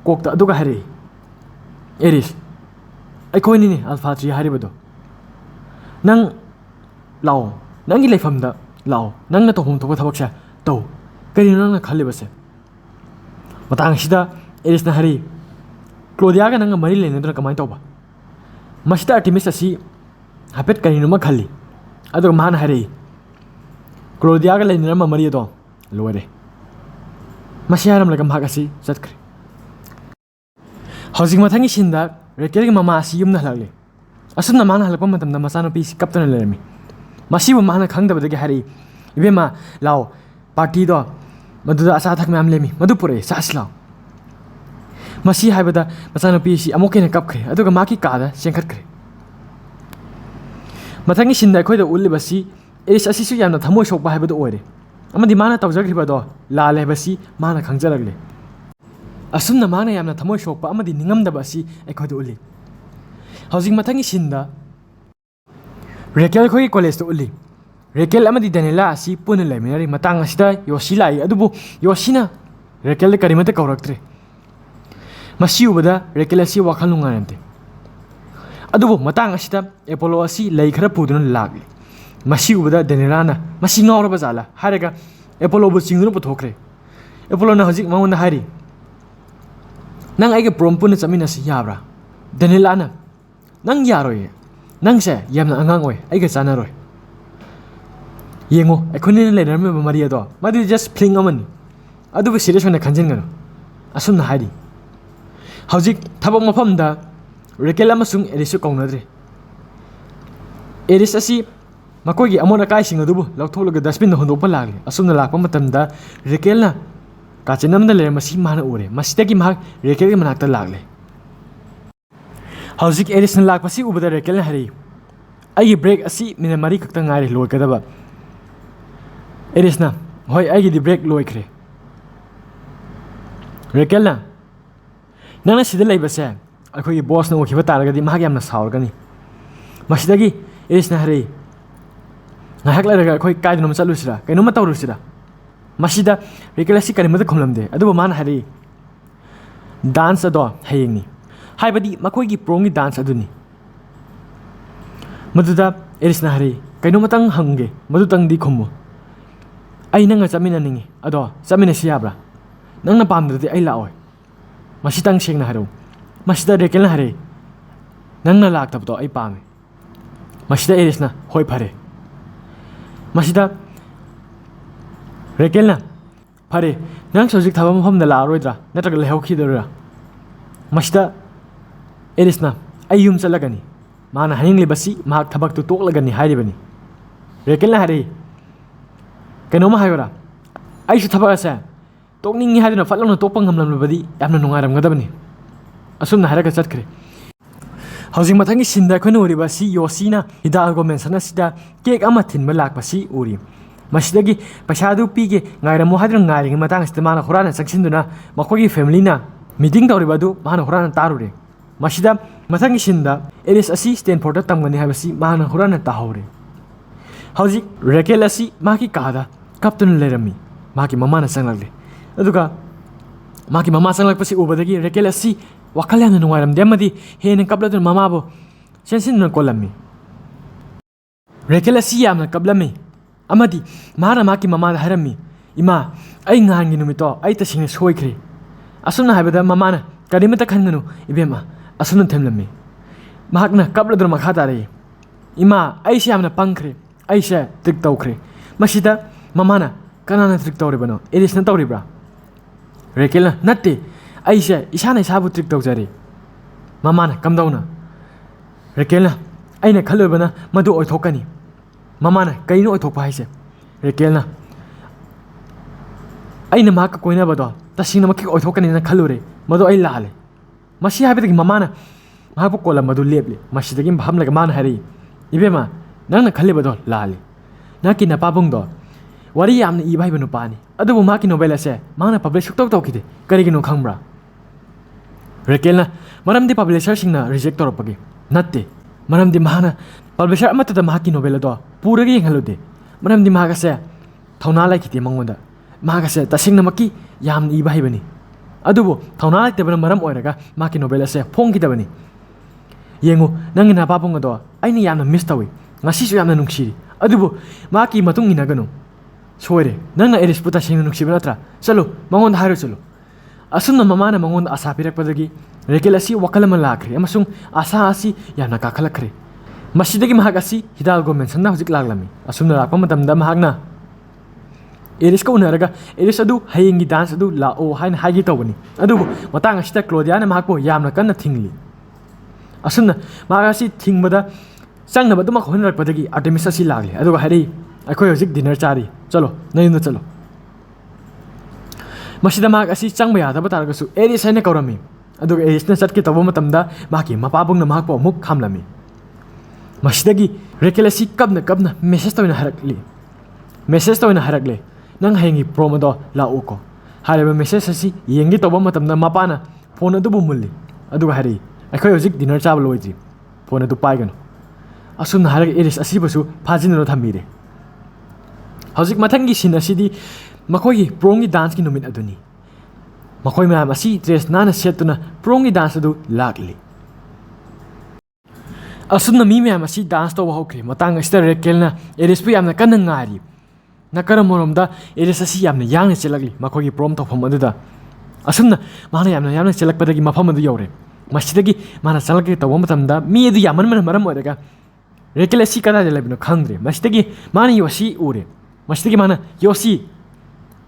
ꯀꯣꯛꯇ ꯑꯗꯨꯒ ꯍꯥꯏꯔꯛꯏ ꯑꯦꯔꯤꯁ ꯑꯩꯈꯣꯏꯅꯤꯅꯦ ꯑꯜꯐꯥ ꯇ꯭ꯔꯤ ꯍꯥꯏꯔꯤꯕꯗꯣ ꯅꯪ ꯂꯥꯛꯑꯣ ꯅꯪꯒꯤ ꯂꯩꯐꯝꯗ ꯂꯥꯛꯑꯣ ꯅꯪꯅ ꯇꯧꯐꯝ ꯊꯣꯛꯄ ꯊꯕꯛꯁꯦ ꯇꯧ ꯀꯔꯤꯅꯣ ꯅꯪꯅ ꯈꯜꯂꯤꯕꯁꯦ ꯃꯇꯥꯡ ꯑꯁꯤꯗ ꯑꯦꯔꯤꯁꯅ ꯍꯥꯏꯔꯛꯏ ꯀ꯭ꯂꯣꯗꯤꯌꯥꯒ ꯅꯪꯒ ꯃꯔꯤ ꯂꯩꯅꯗꯨꯅ ꯀꯃꯥꯏꯅ ꯇꯧꯕ ꯃꯁꯤꯗ ꯑꯥꯔꯇꯦꯃꯤꯁ ꯑꯁꯤ ꯍꯥꯏꯐꯦꯠ ꯀꯔꯤꯅꯣꯃ ꯈꯜꯂꯤ ꯑꯗꯨꯒ ꯃꯥꯅ ꯍꯥꯏꯔꯛꯏ ꯀ꯭ꯂꯣꯗꯤꯌꯥꯒ ꯂꯩꯅꯔꯝꯕ ꯃꯔꯤ ꯑꯗꯣ ꯂꯣꯏꯔꯦ ꯃꯁꯤ ꯍꯥꯏꯔꯝꯂꯒ ꯃꯍꯥꯛ ꯑꯁꯤ ꯆꯠꯈ꯭ꯔꯦ ꯍꯧꯖꯤꯛ ꯃꯊꯪꯒꯤ ꯁꯤꯟꯗ ꯔꯦꯀꯦꯜꯒꯤ ꯃꯃꯥ ꯑꯁꯤ ꯌꯨꯝꯗ ꯍꯜꯂꯛꯂꯦ ꯑꯁꯨꯝꯅ ꯃꯥꯅ ꯍꯜꯂꯛꯄ ꯃꯇꯝꯗ ꯃꯆꯥꯅꯨꯄꯤꯁꯤ ꯀꯞꯇꯨꯅ ꯂꯩꯔꯝꯃꯤ ꯃꯁꯤꯕꯨ ꯃꯥꯅ ꯈꯪꯗꯕꯗꯒꯤ ꯍꯥꯏꯔꯛꯏ ꯏꯕꯦꯝꯃ ꯂꯥꯛꯑꯣ ꯄꯥꯔꯇꯤꯗꯣ ꯃꯗꯨꯗ ꯑꯆꯥ ꯑꯊꯛ ꯃꯌꯥꯝ ꯂꯩꯃꯤ ꯃꯗꯨ ꯄꯨꯔꯛꯑꯦ ꯆꯥꯁꯤ ꯂꯥꯛꯑꯣ ꯃꯁꯤ ꯍꯥꯏꯕꯗ ꯃꯆꯥꯅꯨꯄꯤꯁꯤ ꯑꯃꯨꯛ ꯍꯦꯟꯅ ꯀꯞꯈ꯭ꯔꯦ ꯑꯗꯨꯒ ꯃꯍꯥꯛꯀꯤ ꯀꯥꯗ ꯆꯦꯟꯈꯠꯈ꯭ꯔꯦ ꯃꯊꯪꯒꯤ ꯁꯤꯟꯗ ꯑꯩꯈꯣꯏꯗ ꯎꯠꯂꯤꯕꯁꯤ ꯑꯦꯔꯤꯁ ꯑꯁꯤꯁꯨ ꯌꯥꯝꯅ ꯊꯃꯣꯏ ꯁꯣꯛꯄ ꯍꯥꯏꯕꯗꯨ ꯑꯣꯏꯔꯦ ꯑꯃꯗꯤ ꯃꯥꯅ ꯇꯧꯖꯈ꯭ꯔꯤꯕꯗꯣ ꯂꯥꯜꯂꯦ ꯍꯥꯏꯕꯁꯤ ꯃꯥꯅ ꯈꯪꯖꯔꯛꯂꯦ ꯑꯁꯨꯝꯅ ꯃꯥꯅ ꯌꯥꯝꯅ ꯊꯃꯣꯏ ꯁꯣꯛꯄ ꯑꯃꯗꯤ ꯅꯤꯡꯉꯝꯗꯕ ꯑꯁꯤ ꯑꯩꯈꯣꯏꯗ ꯎꯠꯂꯤ ꯍꯧꯖꯤꯛ ꯃꯊꯪꯒꯤ ꯁꯤꯟꯗ ꯔꯦꯀꯦꯜ ꯑꯩꯈꯣꯏꯒꯤ ꯀꯣꯂꯦꯖꯇ ꯎꯠꯂꯤ ꯔꯦꯀꯦꯜ ꯑꯃꯗꯤ ꯗꯦꯅꯤꯂꯥ ꯑꯁꯤ ꯄꯨꯟꯅ ꯂꯩꯃꯤꯟꯅꯔꯤ ꯃꯇꯥꯡ ꯑꯁꯤꯗ ꯌꯣꯁꯤ ꯂꯥꯛꯏ ꯑꯗꯨꯕꯨ ꯌꯣꯁꯤꯅ ꯔꯦꯀꯦꯜꯗ ꯀꯔꯤꯃꯠꯇ ꯀꯧꯔꯛꯇ꯭ꯔꯦ ꯃꯁꯤ ꯎꯕꯗ ꯔꯦꯀꯦꯜ ꯑꯁꯤ ꯋꯥꯈꯜ ꯅꯨꯡꯉꯥꯏꯔꯝꯗꯦ ꯑꯗꯨꯕꯨ ꯃꯇꯥꯡ ꯑꯁꯤꯗ ꯑꯦꯄꯣꯂꯣ ꯑꯁꯤ ꯂꯩ ꯈꯔ ꯄꯨꯗꯨꯅ ꯂꯥꯛꯂꯤ ꯃꯁꯤ ꯎꯕꯗ ꯗꯦꯅꯤꯂꯥꯅ ꯃꯁꯤ ꯉꯥꯎꯔꯕ ꯖꯥꯠꯂꯥ ꯍꯥꯏꯔꯒ ꯑꯦꯄꯣꯂꯣꯕꯨ ꯆꯤꯡꯗꯨꯅ ꯄꯨꯊꯣꯛꯈ꯭ꯔꯦ ꯑꯦꯄꯣꯂꯣꯅ ꯍꯧꯖꯤꯛ ꯃꯉꯣꯟꯗ ꯍꯥꯏꯔꯤ ꯅꯪ ꯑꯩꯒ ꯄ꯭ꯔꯣꯝ ꯄꯨꯟꯅ ꯆꯠꯃꯤꯟꯅꯁꯤ ꯌꯥꯕ꯭ꯔꯥ ꯗꯦꯅꯤꯂꯥꯅ ꯅꯪ ꯌꯥꯔꯣꯏꯌꯦ ꯅꯪꯁꯦ ꯌꯥꯝꯅ ꯑꯉꯥꯡ ꯑꯣꯏ ꯑꯩꯒ ꯆꯥꯟꯅꯔꯣꯏ ꯌꯦꯡꯉꯣ ꯑꯩꯈꯣꯏꯅꯤꯅ ꯂꯩꯅꯔꯝꯃꯤꯕ ꯃꯔꯤ ꯑꯗꯣ ꯃꯗꯨꯗꯤ ꯖꯁ ꯐ꯭ꯂꯤꯡ ꯑꯃꯅꯤ ꯑꯗꯨꯕꯨ ꯁꯤꯔꯤꯌꯁ ꯑꯣꯏꯅ ꯈꯟꯖꯤꯟꯒꯅꯨ ꯑꯁꯨꯝꯅ ꯍꯥꯏꯔꯤ ꯍꯧꯖꯤꯛ ꯊꯕꯛ ꯃꯐꯝꯗ ꯔꯦꯀꯦꯜ ꯑꯃꯁꯨꯡ ꯑꯦꯔꯤꯁꯁꯨ ꯀꯧꯅꯗ꯭ꯔꯦ ꯑꯦꯔꯤꯁ ꯑꯁꯤ ꯃꯈꯣꯏꯒꯤ ꯑꯃꯣꯠ ꯑꯀꯥꯏꯁꯤꯡ ꯑꯗꯨꯕꯨ ꯂꯧꯊꯣꯛꯂꯒ ꯗꯁꯕꯤꯟꯗ ꯍꯨꯟꯗꯣꯛꯄ ꯂꯥꯛꯂꯤ ꯑꯁꯨꯝꯅ ꯂꯥꯛꯄ ꯃꯇꯝꯗ ꯔꯦꯀꯦꯜꯅ ꯀꯥꯆꯤꯟ ꯑꯃꯗ ꯂꯩꯔꯝꯕꯁꯤ ꯃꯥꯅ ꯎꯔꯦ ꯃꯁꯤꯗꯒꯤ ꯃꯍꯥꯛ ꯔꯦꯀꯦꯜꯒꯤ ꯃꯅꯥꯛꯇ ꯂꯥꯛꯂꯦ ꯍꯧꯖꯤꯛ ꯑꯦꯔꯤꯁꯅ ꯂꯥꯛꯄꯁꯤ ꯎꯕꯗ ꯔꯦꯀꯦꯜꯅ ꯍꯥꯏꯔꯛꯏ ꯑꯩꯒꯤ ꯕ꯭ꯔꯦꯛ ꯑꯁꯤ ꯃꯤꯅꯠ 4 ꯈꯛꯇ ꯉꯥꯏꯔꯦ ꯂꯣꯏꯒꯗꯕ ꯑꯦꯔꯤꯁꯅ ꯍꯣꯏ ꯑꯩꯒꯤꯗꯤ ꯕ꯭ꯔꯦꯛ ꯂꯣꯏꯈ꯭ꯔꯦ ꯔꯦꯀꯦꯜꯅ ꯅꯪꯅ ꯁꯤꯗ ꯂꯩꯕꯁꯦ ꯑꯩꯈꯣꯏꯒꯤ ꯕꯣꯁꯅ ꯎꯈꯤꯕ ꯇꯥꯔꯒꯗꯤ ꯃꯍꯥꯛ ꯌꯥꯝꯅ ꯁꯥꯎꯔꯒꯅꯤ ꯃꯁꯤꯗꯒꯤ ꯑꯦꯔꯤꯁꯅ ꯍꯥꯏꯔꯛꯏ ꯉꯥꯏꯍꯥꯛ ꯂꯩꯔꯒ ꯑꯩꯈꯣই ꯀꯥꯏꯗꯅꯣꯃ ꯆꯠꯂꯨꯁꯤꯔꯥ ꯀꯩꯅꯣꯝꯃ ꯇꯧꯔꯨꯁꯤꯔꯥ ꯃꯁꯤꯗ ꯔꯦꯀꯦꯜ ꯑꯁꯤ ꯀꯔꯤꯃꯠꯇ ꯈꯨꯝꯂꯝꯗꯦ ꯑꯗꯨꯕꯨ ꯃꯥꯅ ꯍꯥꯏꯔꯛꯏ ꯗꯥꯟꯁ ꯑꯗꯣ ꯍꯌꯦꯡꯅꯤ ꯍꯥꯏꯕꯗꯤ ꯃꯈꯣꯏꯒꯤ ꯄ꯭ꯔꯣꯝꯒꯤ ꯗꯥꯟꯁ ꯑꯗꯨꯅꯤ ꯃꯗꯨꯗ ꯑꯦꯔꯤꯁꯅ ꯍꯥꯏꯔꯛꯏ ꯀꯩꯅꯣꯃꯇꯪ ꯍꯪꯒꯦ ꯃꯗꯨꯇꯪꯗꯤ ꯈꯨꯝꯃꯨ ꯑꯩ ꯅꯪꯒ ꯆꯠꯃꯤꯟꯅꯅꯤꯡꯉꯤ ꯑꯗꯣ ꯆꯠꯃꯤꯟꯅꯁꯤ ꯌꯥꯕ꯭ꯔꯥ ꯅꯪꯅ ꯄꯥꯝꯗ꯭ꯔꯗꯤ ꯑꯩ ꯂꯥꯛꯑꯣꯏ ꯃꯁꯤꯇꯪ ꯁꯦꯡꯅ ꯍꯥꯏꯔꯛꯎ ꯃꯁꯤꯗ ꯔꯦꯀꯦꯜꯅ ꯍꯥꯏꯔꯛꯏ ꯅꯪꯅ ꯂꯥꯛꯇꯕꯗꯣ ꯑꯩ ꯄꯥꯝꯃꯤ ꯃꯁꯤꯗ ꯑꯦꯔꯤꯁꯅ ꯍꯣꯏ ꯐꯔꯦ ꯃꯁꯤꯗ ꯔꯦꯀꯦꯜꯅ Fare, nang sojik thabam hom na la roidra, natrag leho khidora. Mashda Erisna, ayum salagani. Mana haning libasi, mahak thabak tu tok lagani hairibani. Rekel na hari. Kanoma hayora. Ay su thabak asa. Tok ningi hadina fatlam na topang hamlam labadi, yamna nungaram gadabani. Asum na haraga chatkre. Housing matangi sinda khone uri basi yosina ida argument sana sida cake ama thin malak basi uri. Masidagi pasadu pige ngaira mo hadra ngairi matang istemana khurana saksinduna makogi family na meeting tawri badu mahana khurana tarure. Masida matangi sinda eris asi Stanford ta tamgani habasi mahana khurana tahore. Housing Raquel asi maki kada kaptun lerami maki mama na sanglagle. Aduga maki mama sanglak pasi ubadagi Raquel asi Wakalan na nungayram demadi henen kabla dun mamabo sensin na kolami. Raquel asiyam na kablami. Amadi mahara maki mama harami. Ima ay ngahangin numito ay tasing na soykre. Asun na habada mama na karimata kangano ibema asun na temlami. Mahak na kabla dun makhatare. Ima ay siyam na pangkre ay siya triktawkre. Masida mama na kanana triktawre bano elis na tawre bra. Raquel na natte Aisha isana isabu trick tawjari mamana kamdauna Raquel aina khalobana madu oithokani mamana kaino oithokpa haise Raquel aina maka koina bado tasina maki oithokani na khalure madu ai lale masi habidagi mamana mahapu kola madu leble masidagi bhamlaga man hari ibema nangna khalle bado lale naki na papung do wari yamna ibai banu pani adubu maki novel ase mana publish suktok tawkide karigino khangbra Raquel maramdi publisher singna reject torapagi natte maramdi mahana publisher amata da mahaki novel do puragi yenghalude maramdi mahaga se thauna lai kiti mangonda mahaga se tasingna maki yam iba haibani adubo thauna lai te bana maram oiraga maki novel ase phongki dabani yengu nangi na papong do aini yamna miss tawi ngasi su yamna nungsi adubo maki matung ina ganu soire nangna eris puta singna nungsi banatra chalo mangon hairo chalo Asunna mamana mangon asa pirakpadagi Raquel asi wakalama lakre amasung asa asi yamna kakhalakre masidagi mahak asi hidal government sanna hojik laglami asumna lakpa matamda mahakna eris ka unaraga eris adu hayengi dance adu la o hain hagi tawbani adu matang asita Claudia mahakpo yamna kanna thingli asumna mahak asi thingbada sangna badu mak honrakpadagi Artemis asi lagle adu hari akhoi hojik dinner chari chalo nayunda chalo Masida mahak asi changba yadaba taragasu eris haina kaurami aduga eris na chatki tawba matamda maki mapabung na mahakpo muk khamlami masidagi Raquel asi kabna message tawina harakle nang hayengi promo do la uko hareba message asi yengi tawba matamda mapana phone adu bumulli aduga hari akhoi hojik dinner chaba loiji phone adu paigano asun harak eris asi basu phajinno thamire hojik mathangi sin asidi Makoy prongi dance ki numit aduni. Makoy mayam asi dress nana setuna prongi dance adu lagli. Asun na mi mayam asi dance to wahokri matang ista Raquel na eris pu yamna kanna ngari. Nakara moromda eris asi yamna yangna chelagli makoy prom to pham aduda. Asun na mana yamna chelakpadagi mafam adu yore. Masidagi mana chalagi to matamda mi adu yaman maram odaga. Raquel asi kada delabino khangre. Masidagi mana yosi ure. Masidagi mana yosi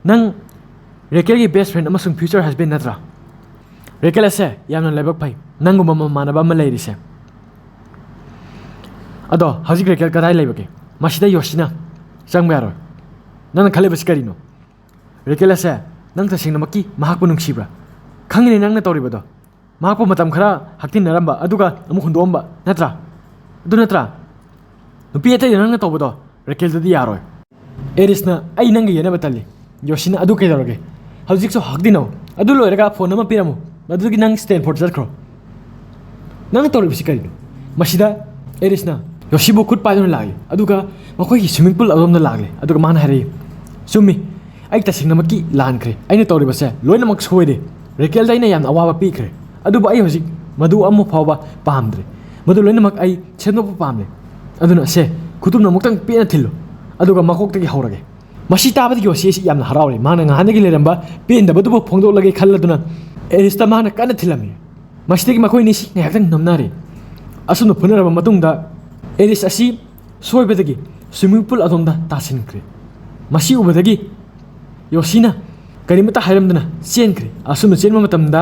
Nang Raquel ki best friend amasung future husband natra Raquel ase yamna lebak pai nanguma manaba ma leirise ado hajik Raquel kadai leibake masida yosina changbaro nang khale baskarino Raquel ase nang ta singna maki mahakpu nungsibra khangni nang na toribodo mahakpu matam khara haktin naramba aduga amu hundomba natra adu natra nupi ate nang na tobodo Raquel dadi yaroi erisna ai nang yena batali Yoshina adu kay darage hawjik so hakdino adu loiraga phone ama piramu adugi nang Stanford jalkro nang tori bisikari masida erisna Yoshibu khut paidon lagi aduga makoi ki swimming pool alom na lagle aduga man hari sumi ai ta singna maki lan kre aina tori base loina mak soide Raquel daina yam awawa pi kre aduba ai hojik madu amu phawa pamdre madu loina mak ai cheno pamle aduna se khutum na muktang pena thillo aduga makok tagi haurage Masi tabadi yosi yamna harawri mana ngahana gi leramba pin da badu phongdo lage khalladuna erista mana kana thilami masitegi makoi nisi ngayakang namnari asunu phunaraba matungda eris asi soibedagi swimming pool adonda tasinkre masi ubadagi yosina ꯀꯔꯤꯃꯇ ꯍꯥꯏꯔꯝꯗꯅ ꯆꯦꯟꯈ꯭ꯔꯦ ꯑꯁꯨꯝꯅ ꯆꯦꯟꯕ ꯃꯇꯝꯗ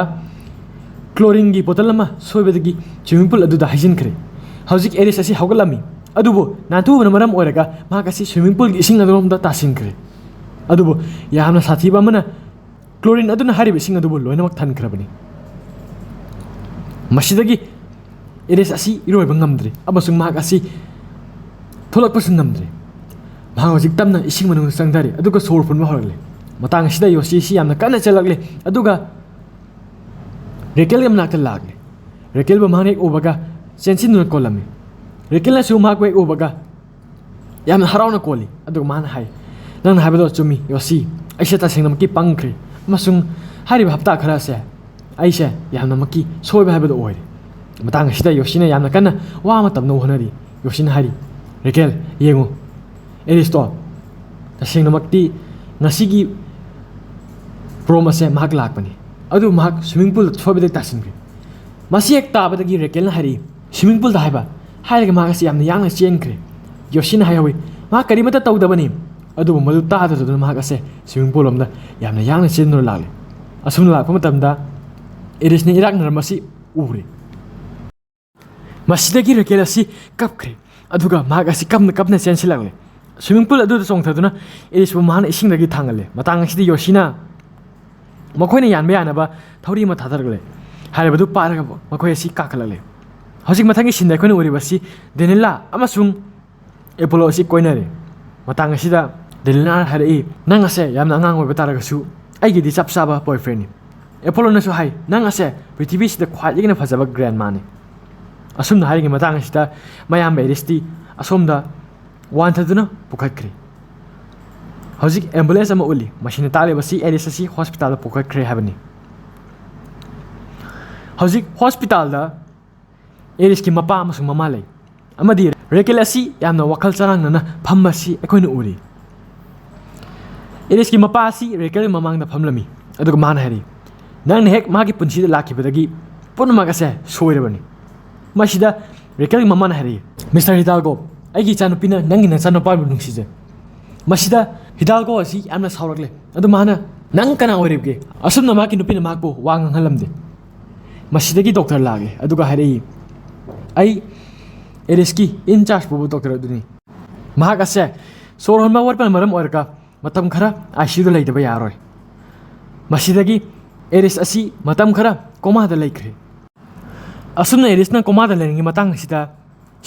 ꯀ꯭ꯂꯣꯔꯤꯟꯒꯤ ꯕꯣꯇꯜ ꯑꯃ ꯁꯣꯏꯕꯗꯒꯤ swimming pool ꯑꯗꯨꯗ ꯍꯩꯖꯤꯟꯈ꯭ꯔꯦ ꯍꯧꯖꯤꯛ Ares ꯑꯁꯤ ꯍꯧꯒꯠꯂꯝꯃꯤ ꯑꯗꯨꯕꯨ ꯅꯥꯟꯊꯨꯕꯅ ꯃꯔꯝ ꯑꯣꯏꯔꯒ ꯃꯍꯥꯛ ꯑꯁꯤ ꯁ꯭ꯋꯤꯃꯤꯡ ꯄꯨꯜꯒꯤ ꯏꯁꯤꯡ ꯑꯗꯨꯔꯣꯝꯗ ꯇꯥꯁꯤꯟꯈ꯭ꯔꯦ ꯑꯗꯨꯕꯨ ꯌꯥꯝꯅ ꯁꯥꯊꯤꯕ ꯑꯃꯅ ꯀ꯭ꯂꯣꯔꯤꯟ ꯑꯗꯨꯅ ꯍꯥꯏꯔꯤꯕ ꯏꯁꯤꯡ ꯑꯗꯨꯕꯨ ꯂꯣꯏꯅꯃꯛ ꯊꯟꯈ꯭ꯔꯕꯅꯤ ꯃꯁꯤꯗꯒꯤ ꯑꯦꯔꯤꯁ ꯑꯁꯤ ꯏꯔꯣꯏꯕ ꯉꯝꯗ꯭ꯔꯦ ꯑꯃꯁꯨꯡ ꯃꯍꯥꯛ ꯑꯁꯤ ꯊꯣꯛꯂꯛꯄꯁꯨ ꯉꯝꯗ꯭ꯔꯦ ꯃꯍꯥꯛ ꯍꯧꯖꯤꯛ ꯇꯞꯅ ꯏꯁꯤꯡ ꯃꯅꯨꯡꯗ ꯆꯪꯊꯔꯦ ꯑꯗꯨꯒ ꯁꯣꯔ ꯐꯨꯟꯕ ꯍꯧꯔꯛꯂꯦ ꯃꯇꯥꯡ ꯑꯁꯤꯗ ꯌꯣꯁꯤ ꯑꯁꯤ ꯌꯥꯝꯅ ꯀꯟꯅ ꯆꯦꯜꯂꯛꯂꯦ ꯑꯗꯨꯒ ꯔꯦꯀꯦꯜꯒꯤ ꯃꯅꯥꯛꯇ ꯂꯥꯛꯂꯦ ꯔꯦꯀꯦꯜꯕꯨ ꯃꯍꯥꯛꯅ ꯍꯦꯛ ꯎꯕꯒ ꯆꯦꯟꯁꯤꯟꯗꯨꯅ ꯀꯣꯜꯂꯝꯃꯤ ꯔꯦꯀꯦꯜꯅꯁꯨ ꯃꯍꯥꯛꯄꯨ ꯍꯦꯛ ꯎꯕꯒ ꯌꯥꯝꯅ ꯍꯔꯥꯎꯅ ꯀꯣꯜꯂꯤ ꯑꯗꯨꯒ ꯃꯥꯅ ꯍꯥꯏ ꯅꯪꯅ ꯍꯥꯏꯕꯗꯣ ꯆꯨꯝꯃꯤ ꯌꯣꯁꯤ ꯑꯩꯁꯦ ꯇꯁꯦꯡꯅꯃꯛꯀꯤ ꯄꯪꯈ꯭ꯔꯦ ꯑꯃꯁꯨꯡ ꯍꯥꯏꯔꯤꯕ ꯍꯞꯇꯥ ꯈꯔ ꯑꯁꯦ ꯑꯩꯁꯦ ꯌꯥꯝꯅꯃꯛꯀꯤ ꯁꯣꯏꯕ ꯍꯥꯏꯕꯗꯣ ꯑꯣꯏꯔꯦ ꯃꯇꯥꯡ ꯑꯁꯤꯗ ꯌꯣꯁꯤꯅ ꯌꯥꯝꯅ ꯀꯟꯅ ꯋꯥ ꯑꯃ ꯇꯝꯅꯕ ꯍꯣꯠꯅꯔꯤ ꯌꯣꯁꯤꯅ ꯍꯥꯏꯔꯤ ꯔꯦꯀꯦꯜ ꯌꯦꯡꯉꯨ ꯑꯦꯔꯤꯁꯇꯣ ꯇꯁꯦꯡꯅꯃꯛꯇꯤ ꯉꯁꯤꯒꯤ ꯄ꯭ꯔꯣꯝ ꯑꯁꯦ ꯃꯍꯥꯛ ꯂꯥꯛꯄꯅꯤ ꯑꯗꯨ ꯃꯍꯥꯛ ꯁ꯭ꯋꯤꯃꯤꯡ ꯄꯨꯜꯗ ꯁꯣꯏꯕꯗꯒꯤ ꯇꯥꯁꯤꯟꯈ꯭ꯔꯦ ꯃꯁꯤ ꯍꯦꯛ ꯇꯥꯕꯗꯒꯤ ꯔꯦꯀꯦꯜꯅ ꯍꯥꯏꯔꯛꯏ ꯁ꯭ꯋꯤꯃꯤꯡ ꯄꯨꯜꯗ ꯍꯥꯏꯔꯒ ꯃꯍꯥꯛ ꯑꯁꯤ ꯌꯥꯝꯅ ꯌꯥꯡꯅ ꯆꯦꯟꯈ꯭ꯔꯦ ꯌꯣꯁꯤꯅ ꯍꯥꯏꯍꯧꯏ ꯃꯍꯥꯛ ꯀꯔꯤꯃꯠꯇ ꯇꯧꯗꯕꯅꯤ ꯑꯗꯨꯕꯨ ꯃꯗꯨ ꯇꯥꯗꯗꯨꯅ ꯃꯍꯥꯛ ꯑꯁꯦ ꯁ꯭ꯋꯤꯃꯤꯡ ꯄꯨꯜ ꯂꯣꯝꯗ ꯌꯥꯝꯅ ꯌꯥꯡꯅ ꯆꯦꯟꯗꯨꯅ ꯂꯥꯛꯂꯦ ꯑꯁꯨꯝꯅ ꯂꯥꯛꯄ ꯃꯇꯝꯗ ꯑꯦꯔꯤꯁꯅ ꯏꯔꯥꯛꯅꯔꯝꯕ ꯑꯁꯤ ꯎꯔꯦ ꯃꯁꯤꯗꯒꯤ ꯔꯦꯀꯦꯜ ꯑꯁꯤ ꯀꯞꯈ꯭ꯔꯦ ꯑꯗꯨꯒ ꯃꯍꯥꯛ ꯑꯁꯤ ꯀꯞꯅ ꯆꯦꯟꯁꯤꯜꯂꯛꯂꯦ ꯁ꯭ꯋꯤꯃꯤꯡ ꯄꯨꯜ ꯑꯗꯨꯗ ꯆꯣꯡꯊꯗꯨꯅ ꯑꯦꯔꯤꯁꯄꯨ ꯃꯍꯥꯛꯅ ꯏꯁꯤꯡꯗꯒꯤ ꯊꯥꯡꯒꯠꯂꯦ ꯃꯇꯥꯡ ꯑꯁꯤꯗ ꯌꯣꯁꯤꯅ ꯃꯈꯣꯏꯅ ꯌꯥꯟꯕ ꯌꯥꯅꯕ ꯊꯧꯔꯤ ꯑꯃ ꯊꯥꯗꯔꯛꯂꯦ ꯍꯥꯏꯔꯤꯕꯗꯨ ꯄꯥꯏꯔꯒ ꯃꯈꯣꯏ ꯑꯁꯤ ꯀꯥꯈꯠꯂꯛꯂꯦ ꯍꯧꯖꯤꯛ ꯃꯊꯪꯒꯤ ꯁꯤꯟꯗ ꯑꯩꯈꯣꯏꯅ ꯎꯔꯤꯕ ꯑꯁꯤ ꯗꯦꯅꯤꯂꯥ ꯑꯃꯁꯨꯡ ꯑꯦꯄꯣꯂꯣ ꯑꯁꯤ ꯀꯣꯏꯅꯔꯦ ꯃꯇꯥꯡ ꯑꯁꯤꯗ ꯗꯦꯅꯤꯂꯥꯅ ꯍꯥꯏꯔꯛꯏ ꯅꯪ ꯑꯁꯦ ꯌꯥꯝꯅ ꯑꯉꯥꯡ ꯑꯣꯏꯕ ꯇꯥꯔꯒꯁꯨ ꯑꯩꯒꯤꯗꯤ ꯆꯞ ꯆꯥꯕ ꯕꯣꯏꯐ꯭ꯔꯦꯟꯅꯤ ꯑꯦꯄꯣꯂꯣꯅꯁꯨ ꯍꯥꯏ ꯅꯪ ꯑꯁꯦ ꯄ꯭ꯔꯤꯊꯤꯕꯤꯁꯤꯗ ꯈ꯭ꯋꯥꯏꯗꯒꯤ ꯐꯖꯕ ꯒ꯭ꯔꯦꯟ ꯃꯥꯅꯤ ꯑꯁꯨꯝꯅ ꯍꯥꯏꯔꯤꯉꯩ ꯃꯇꯥꯡ ꯑꯁꯤꯗ ꯃꯌꯥꯝꯕ ꯑꯦꯔꯤꯁꯇꯤ ꯑꯁꯣꯝꯗ ꯋꯥꯟꯊꯗꯨꯅ ꯄꯨꯈꯠꯈ꯭ꯔꯦ ꯍꯧꯖꯤꯛ ꯑꯦꯝꯕꯨꯂꯦꯟꯁ ꯑꯃ ꯎꯠꯂꯤ ꯃꯁꯤꯅ ꯇꯥꯛꯂꯤꯕꯁꯤ ꯑꯦꯔꯤꯁ ꯑꯁꯤ ꯍꯣꯁꯄꯤꯇꯥꯜꯗ ꯄꯨꯈꯠꯈ꯭ꯔꯦ ꯍꯥꯏꯕꯅꯤ ꯍꯧꯖꯤꯛ ꯍꯣꯁꯄꯤꯇꯥꯜꯗ ꯑꯦꯔꯤꯁꯀꯤ ꯃꯄꯥ ꯑꯃꯁꯨꯡ ꯃꯃꯥ ꯂꯩ ꯑꯃꯗꯤ ꯔꯦꯀꯦꯜ ꯑꯁꯤ ꯌꯥꯝꯅ ꯋꯥꯈꯜ ꯆꯔꯥꯡꯅꯅ ꯐꯝꯕꯁꯤ ꯑꯩꯈꯣꯏꯅ ꯎꯔꯤ ꯑꯦꯔꯤꯁꯀꯤ ꯃꯄꯥ ꯑꯁꯤ ꯔꯦꯀꯦꯜꯒꯤ ꯃꯃꯥꯡꯗ ꯐꯝꯂꯝꯃꯤ ꯑꯗꯨꯒ ꯃꯥꯅ ꯍꯥꯏꯔꯤ ꯅꯪꯅ ꯍꯦꯛ ꯃꯥꯒꯤ ꯄꯨꯟꯁꯤꯗ ꯂꯥꯛꯈꯤꯕꯗꯒꯤ ꯄꯨꯝꯅꯃꯛ ꯑꯁꯦ ꯁꯣꯏꯔꯕꯅꯤ ꯃꯁꯤꯗ ꯔꯦꯀꯦꯜꯒꯤ ꯃꯃꯥꯅ ꯍꯥꯏꯔꯛꯏ ꯃꯤꯁꯇꯔ ꯍꯤꯗꯥꯜꯒꯣ ꯑꯩꯒꯤ ꯏꯆꯥꯅꯨꯄꯤꯅ ꯅꯪꯒꯤ ꯅꯆꯥꯅꯨꯄꯥꯕꯨ ꯅꯨꯡꯁꯤꯖꯩ ꯃꯁꯤꯗ ꯍꯤꯗꯥꯜꯒꯣ ꯑꯁꯤ ꯌꯥꯝꯅ ꯁꯥꯎꯔꯛꯂꯦ ꯑꯗꯨ ꯃꯥꯅ ꯅꯪ ꯀꯅꯥ ꯑꯣꯏꯔꯤꯕꯒꯦ ꯑꯁꯨꯝꯅ ꯃꯍꯥꯛꯀꯤ ꯅꯨꯄꯤꯅ ꯃꯍꯥꯛꯄꯨ ꯋꯥ ꯉꯥꯡꯍꯜꯂꯝꯗꯦ ꯃꯁꯤꯗꯒꯤ ꯗꯣꯛꯇꯔ ꯂꯥꯛꯂꯦ ꯑꯗꯨꯒ ꯍꯥꯏꯔꯛꯏ ꯑꯩ ꯑꯦꯔꯤꯁꯀꯤ ꯏꯟꯆꯥꯔꯖ ꯄꯨꯕ ꯗꯣꯛꯇꯔ ꯑꯗꯨꯅꯤ ꯃꯍꯥꯛ ꯑꯁꯦ ꯁꯣꯔ ꯍꯣꯟꯕ ꯋꯥꯠꯄꯅ ꯃꯔꯝ ꯑꯣꯏꯔꯒ ꯃꯇꯝ ꯈꯔ ICUꯗ ꯂꯩꯇꯕ ꯌꯥꯔꯣꯏ ꯃꯁꯤꯗꯒꯤ ꯑꯦꯔꯤꯁ ꯑꯁꯤ ꯃꯇꯝ ꯈꯔ ꯀꯣꯃꯥꯗ ꯂꯩꯈ꯭ꯔꯦ ꯑꯁꯨꯝꯅ ꯑꯦꯔꯤꯁꯅ ꯀꯣꯃꯥꯗ ꯂꯩꯔꯤꯉꯩ ꯃꯇꯥꯡ ꯑꯁꯤꯗ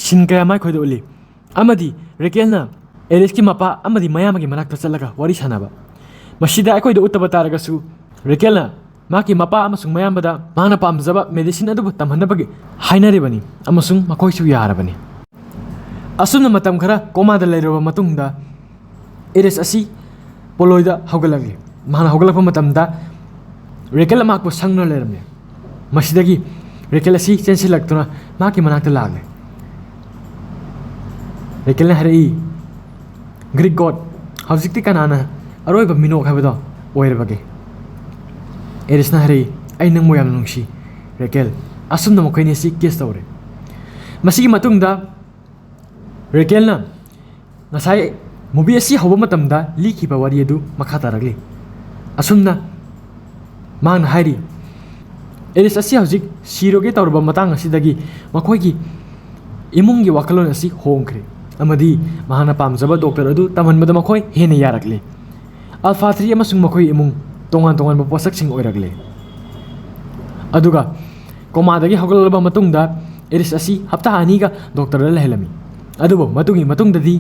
ꯁꯤꯟ ꯀꯌꯥ ꯑꯩꯈꯣꯏꯗ ꯎꯠꯂꯤ ꯑꯃꯗꯤ ꯔꯦꯀꯦꯜꯅ ꯑꯦꯔꯤꯁꯀꯤ ꯃꯄꯥ ꯑꯃꯗꯤ ꯃꯌꯥꯝꯕꯒꯤ ꯃꯅꯥꯛꯇ ꯆꯠꯂꯒ ꯋꯥꯔꯤ ꯁꯥꯟꯅꯕ ꯃꯁꯤꯗ ꯑꯩꯈꯣꯏꯗ ꯎꯠꯇꯕ ꯇꯥꯔꯒꯁꯨ ꯔꯦꯀꯦꯜꯅ ꯃꯍꯥꯛꯀꯤ ꯃꯄꯥ ꯑꯃꯁꯨꯡ ꯃꯌꯥꯝꯕꯗ ꯃꯥꯅ ꯄꯥꯝꯖꯕ ꯃꯦꯗꯤꯁꯤꯟ ꯑꯗꯨꯕꯨ ꯇꯝꯍꯟꯅꯕꯒꯤ ꯍꯥꯏꯅꯔꯤꯕꯅꯤ ꯑꯃꯁꯨꯡ ꯃꯈꯣꯏꯁꯨ ꯌꯥꯔꯕꯅꯤ ꯑꯁꯨꯝꯅ ꯃꯇꯝ ꯈꯔ ꯀꯣꯃꯥꯗ ꯂꯩꯔꯕ ꯃꯇꯨꯡꯗ ꯑꯦꯔꯤꯁ ꯑꯁꯤ ꯄꯣꯂꯣꯏꯗ ꯍꯧꯒꯠꯂꯛꯂꯤ ꯃꯍꯥꯛꯅ ꯍꯧꯒꯠꯂꯛꯄ ꯃꯇꯝꯗ ꯔꯦꯀꯦꯜ ꯃꯍꯥꯛꯄꯨ ꯁꯪꯗꯨꯅ ꯂꯩꯔꯝꯃꯤ ꯃꯁꯤꯗꯒꯤ ꯔꯦꯀꯦꯜ ꯑꯁꯤ ꯆꯦꯟꯁꯤꯜꯂꯛꯇꯨꯅ ꯃꯍꯥꯛꯀꯤ ꯃꯅꯥꯛꯇ ꯂꯥꯛꯂꯦ ꯔꯦꯀꯦꯜꯅ ꯍꯥꯏꯔꯛꯏ ꯒ꯭ꯔꯤꯛ ꯒꯣꯗ ꯍꯧꯖꯤꯛꯇꯤ ꯀꯅꯥꯅ ꯑꯔꯣꯏꯕ ꯃꯤꯅꯣꯛ ꯍꯥꯏꯕꯗꯣ ꯑꯣꯏꯔꯕꯒꯦ ꯑꯦꯔꯤꯁꯅ ꯍꯥꯏꯔꯛꯏ ꯑꯩ ꯅꯪꯕꯨ ꯌꯥꯝꯅ ꯅꯨꯡꯁꯤ ꯔꯦꯀꯦꯜ ꯑꯁꯨꯝꯅ ꯃꯈꯣꯏꯅꯤ ꯑꯁꯤ ꯀꯤꯁ ꯇꯧꯔꯦ ꯃꯁꯤꯒꯤ ꯃꯇꯨꯡꯗ ꯔꯦꯀꯦꯜꯅ ꯉꯁꯥꯏ ꯃꯨꯚꯤ ꯑꯁꯤ ꯍꯧꯕ ꯃꯇꯝꯗ ꯂꯤꯈꯤꯕ ꯋꯥꯔꯤ ꯑꯗꯨ ꯃꯈꯥ ꯇꯥꯔꯛꯂꯤ ꯑꯁꯨꯝꯅ ꯃꯥꯅ ꯍꯥꯏꯔꯤ ꯑꯦꯔꯤꯁ ꯑꯁꯤ ꯍꯧꯖꯤꯛ ꯁꯤꯔꯣꯒꯦ ꯇꯧꯔꯕ ꯃꯇꯥꯡ ꯑꯁꯤꯗꯒꯤ ꯃꯈꯣꯏꯒꯤ ꯏꯃꯨꯡꯒꯤ ꯋꯥꯈꯜꯂꯣꯟ ꯑꯁꯤ ꯍꯣꯡꯈ꯭ꯔꯦ ꯑꯃꯗꯤ ꯃꯍꯥꯛꯅ ꯄꯥꯝꯖꯕ ꯗꯣꯛꯇꯔ ꯑꯗꯨ ꯇꯝꯍꯟꯕꯗ ꯃꯈꯣꯏ ꯍꯦꯟꯅ ꯌꯥꯔꯛꯂꯦ ꯑꯜꯐꯥ 3 ꯑꯃꯁꯨꯡ ꯃꯈꯣꯏ ꯏꯃꯨꯡ ꯇꯣꯉꯥꯟ ꯇꯣꯉꯥꯟꯕ ꯄꯣꯠꯁꯛꯁꯤꯡ ꯑꯣꯏꯔꯛꯂꯦ ꯑꯗꯨꯒ ꯀꯣꯃꯥꯗꯒꯤ ꯍꯧꯒꯠꯂꯕ ꯃꯇꯨꯡꯗ ꯑꯦꯔꯤꯁ ꯑꯁꯤ ꯍꯞꯇꯥ 2ꯒ ꯗꯣꯛꯇꯔꯗ ꯂꯩꯍꯜꯂꯝꯃꯤ ꯑꯗꯨꯕꯨ ꯃꯗꯨꯒꯤ ꯃꯇꯨꯡꯗꯗꯤ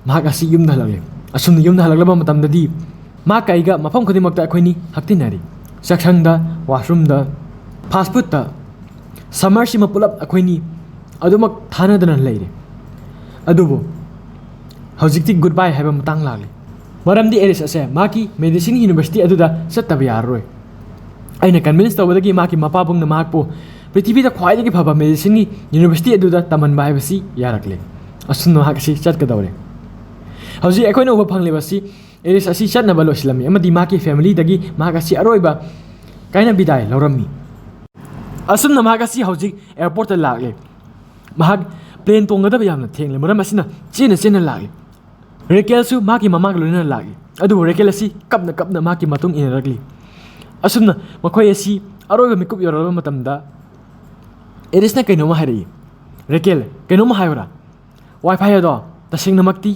ꯃꯍꯥꯛ ꯑꯁꯤ ꯌꯨꯝꯗ ꯍꯜꯂꯛꯂꯦ ꯑꯁꯨꯝꯅ ꯌꯨꯝꯗ ꯍꯜꯂꯛꯂꯕ ꯃꯇꯝꯗꯗꯤ ꯃꯍꯥꯛꯀ ꯑꯩꯒ ꯃꯐꯝ ꯈꯨꯗꯤꯡꯃꯛꯇ ꯑꯩꯈꯣꯏꯅꯤ ꯍꯛꯇꯤꯟꯅꯔꯤ ꯆꯥꯛꯁꯪꯗ ꯋꯥꯁꯔꯨꯝꯗ ꯐꯥꯁ ꯐꯨꯗꯇ ꯁꯝꯃꯔꯁꯤꯃ ꯄꯨꯂꯞ ꯑꯩꯈꯣꯏꯅꯤ ꯑꯗꯨꯃꯛ ꯊꯥꯅꯗꯅ ꯂꯩꯔꯦ ꯑꯗꯨꯕꯨ ꯍꯧꯖꯤꯛꯇꯤ ꯒꯨꯗ ꯕꯥꯏ ꯍꯥꯏꯕ ꯃꯇꯥꯡ ꯂꯥꯛꯂꯦ ꯃꯔꯝꯗꯤ ꯑꯦꯔꯤꯁ ꯑꯁꯦ ꯃꯍꯥꯛꯀꯤ ꯃꯦꯗꯤꯁꯤꯟ ꯌꯨꯅꯤꯚꯔꯁꯤꯇꯤ ꯑꯗꯨꯗ ꯆꯠꯇꯕ ꯌꯥꯔꯔꯣꯏ ꯑꯩꯅ ꯀꯟꯚꯤꯟꯁ ꯇꯧꯕꯗꯒꯤ ꯃꯍꯥꯛꯀꯤ ꯃꯄꯥꯕꯨꯡꯅ ꯃꯍꯥꯛꯄꯨ ꯄ꯭ꯔꯤꯊꯤꯕꯤꯗ ꯈ꯭ꯋꯥꯏꯗꯒꯤ ꯐꯕ ꯃꯦꯗꯤꯁꯤꯟꯒꯤ ꯌꯨꯅꯤꯚꯔꯁꯤꯇꯤ ꯑꯗꯨꯗ ꯇꯝꯍꯟꯕ ꯍꯥꯏꯕꯁꯤ ꯌꯥꯔꯛꯂꯦ ꯑꯁꯨꯝꯅ ꯃꯍꯥꯛ ꯑꯁꯤ ꯆꯠꯀꯗꯧꯔꯦ ꯍꯧꯖꯤꯛ ꯑꯩꯈꯣꯏꯅ ꯎꯕ ꯐꯪꯂꯤꯕꯁꯤ ꯑꯦꯔꯤꯁ ꯑꯁꯤ ꯆꯠꯅꯕ ꯂꯣꯏꯁꯤꯜꯂꯝꯃꯤ ꯑꯃꯗꯤ ꯃꯍꯥꯛꯀꯤ ꯐꯦꯃꯤꯂꯤꯗꯒꯤ ꯃꯍꯥꯛ ꯑꯁꯤ ꯑꯔꯣꯏꯕ ꯀꯥꯏꯅ ꯕꯤꯗꯥꯏ ꯂꯧꯔꯝꯃꯤ ꯑꯁꯨꯝꯅ ꯃꯍꯥꯛ ꯑꯁꯤ ꯍꯧꯖꯤꯛ ꯑꯦꯌꯔꯄꯣꯔꯠꯇ ꯂꯥꯛꯂꯦ ꯃꯍꯥꯛ ꯄ꯭ꯂꯦꯟ ꯇꯣꯡꯒꯗꯕ ꯌꯥꯝꯅ ꯊꯦꯡꯂꯦ ꯃꯔꯝ ꯑꯁꯤꯅ ꯆꯦꯟꯅ ꯂꯥꯛꯂꯦ ꯔꯦꯀꯦꯜꯁꯨ ꯃꯥꯒꯤ ꯃꯃꯥꯒ ꯂꯣꯏꯅꯅ ꯂꯥꯛꯏ ꯑꯗꯨꯕꯨ ꯔꯦꯀꯦꯜ ꯑꯁꯤ ꯀꯞꯅ ꯃꯥꯒꯤ ꯃꯇꯨꯡ ꯏꯟꯅꯔꯛꯂꯤ ꯑꯁꯨꯝꯅ ꯃꯈꯣꯏ ꯑꯁꯤ ꯑꯔꯣꯏꯕ ꯃꯤꯀꯨꯞ ꯌꯧꯔꯕ ꯃꯇꯝꯗ ꯑꯦꯔꯤꯁꯅ ꯀꯩꯅꯣꯝꯃ ꯍꯥꯏꯔꯛꯏ ꯔꯦꯀꯦꯜ ꯀꯩꯅꯣꯝꯃ ꯍꯥꯏꯌꯨꯔꯥ ꯋꯥꯏꯐꯥꯏ ꯑꯗꯣ ꯇꯁꯦꯡꯅꯃꯛꯇꯤ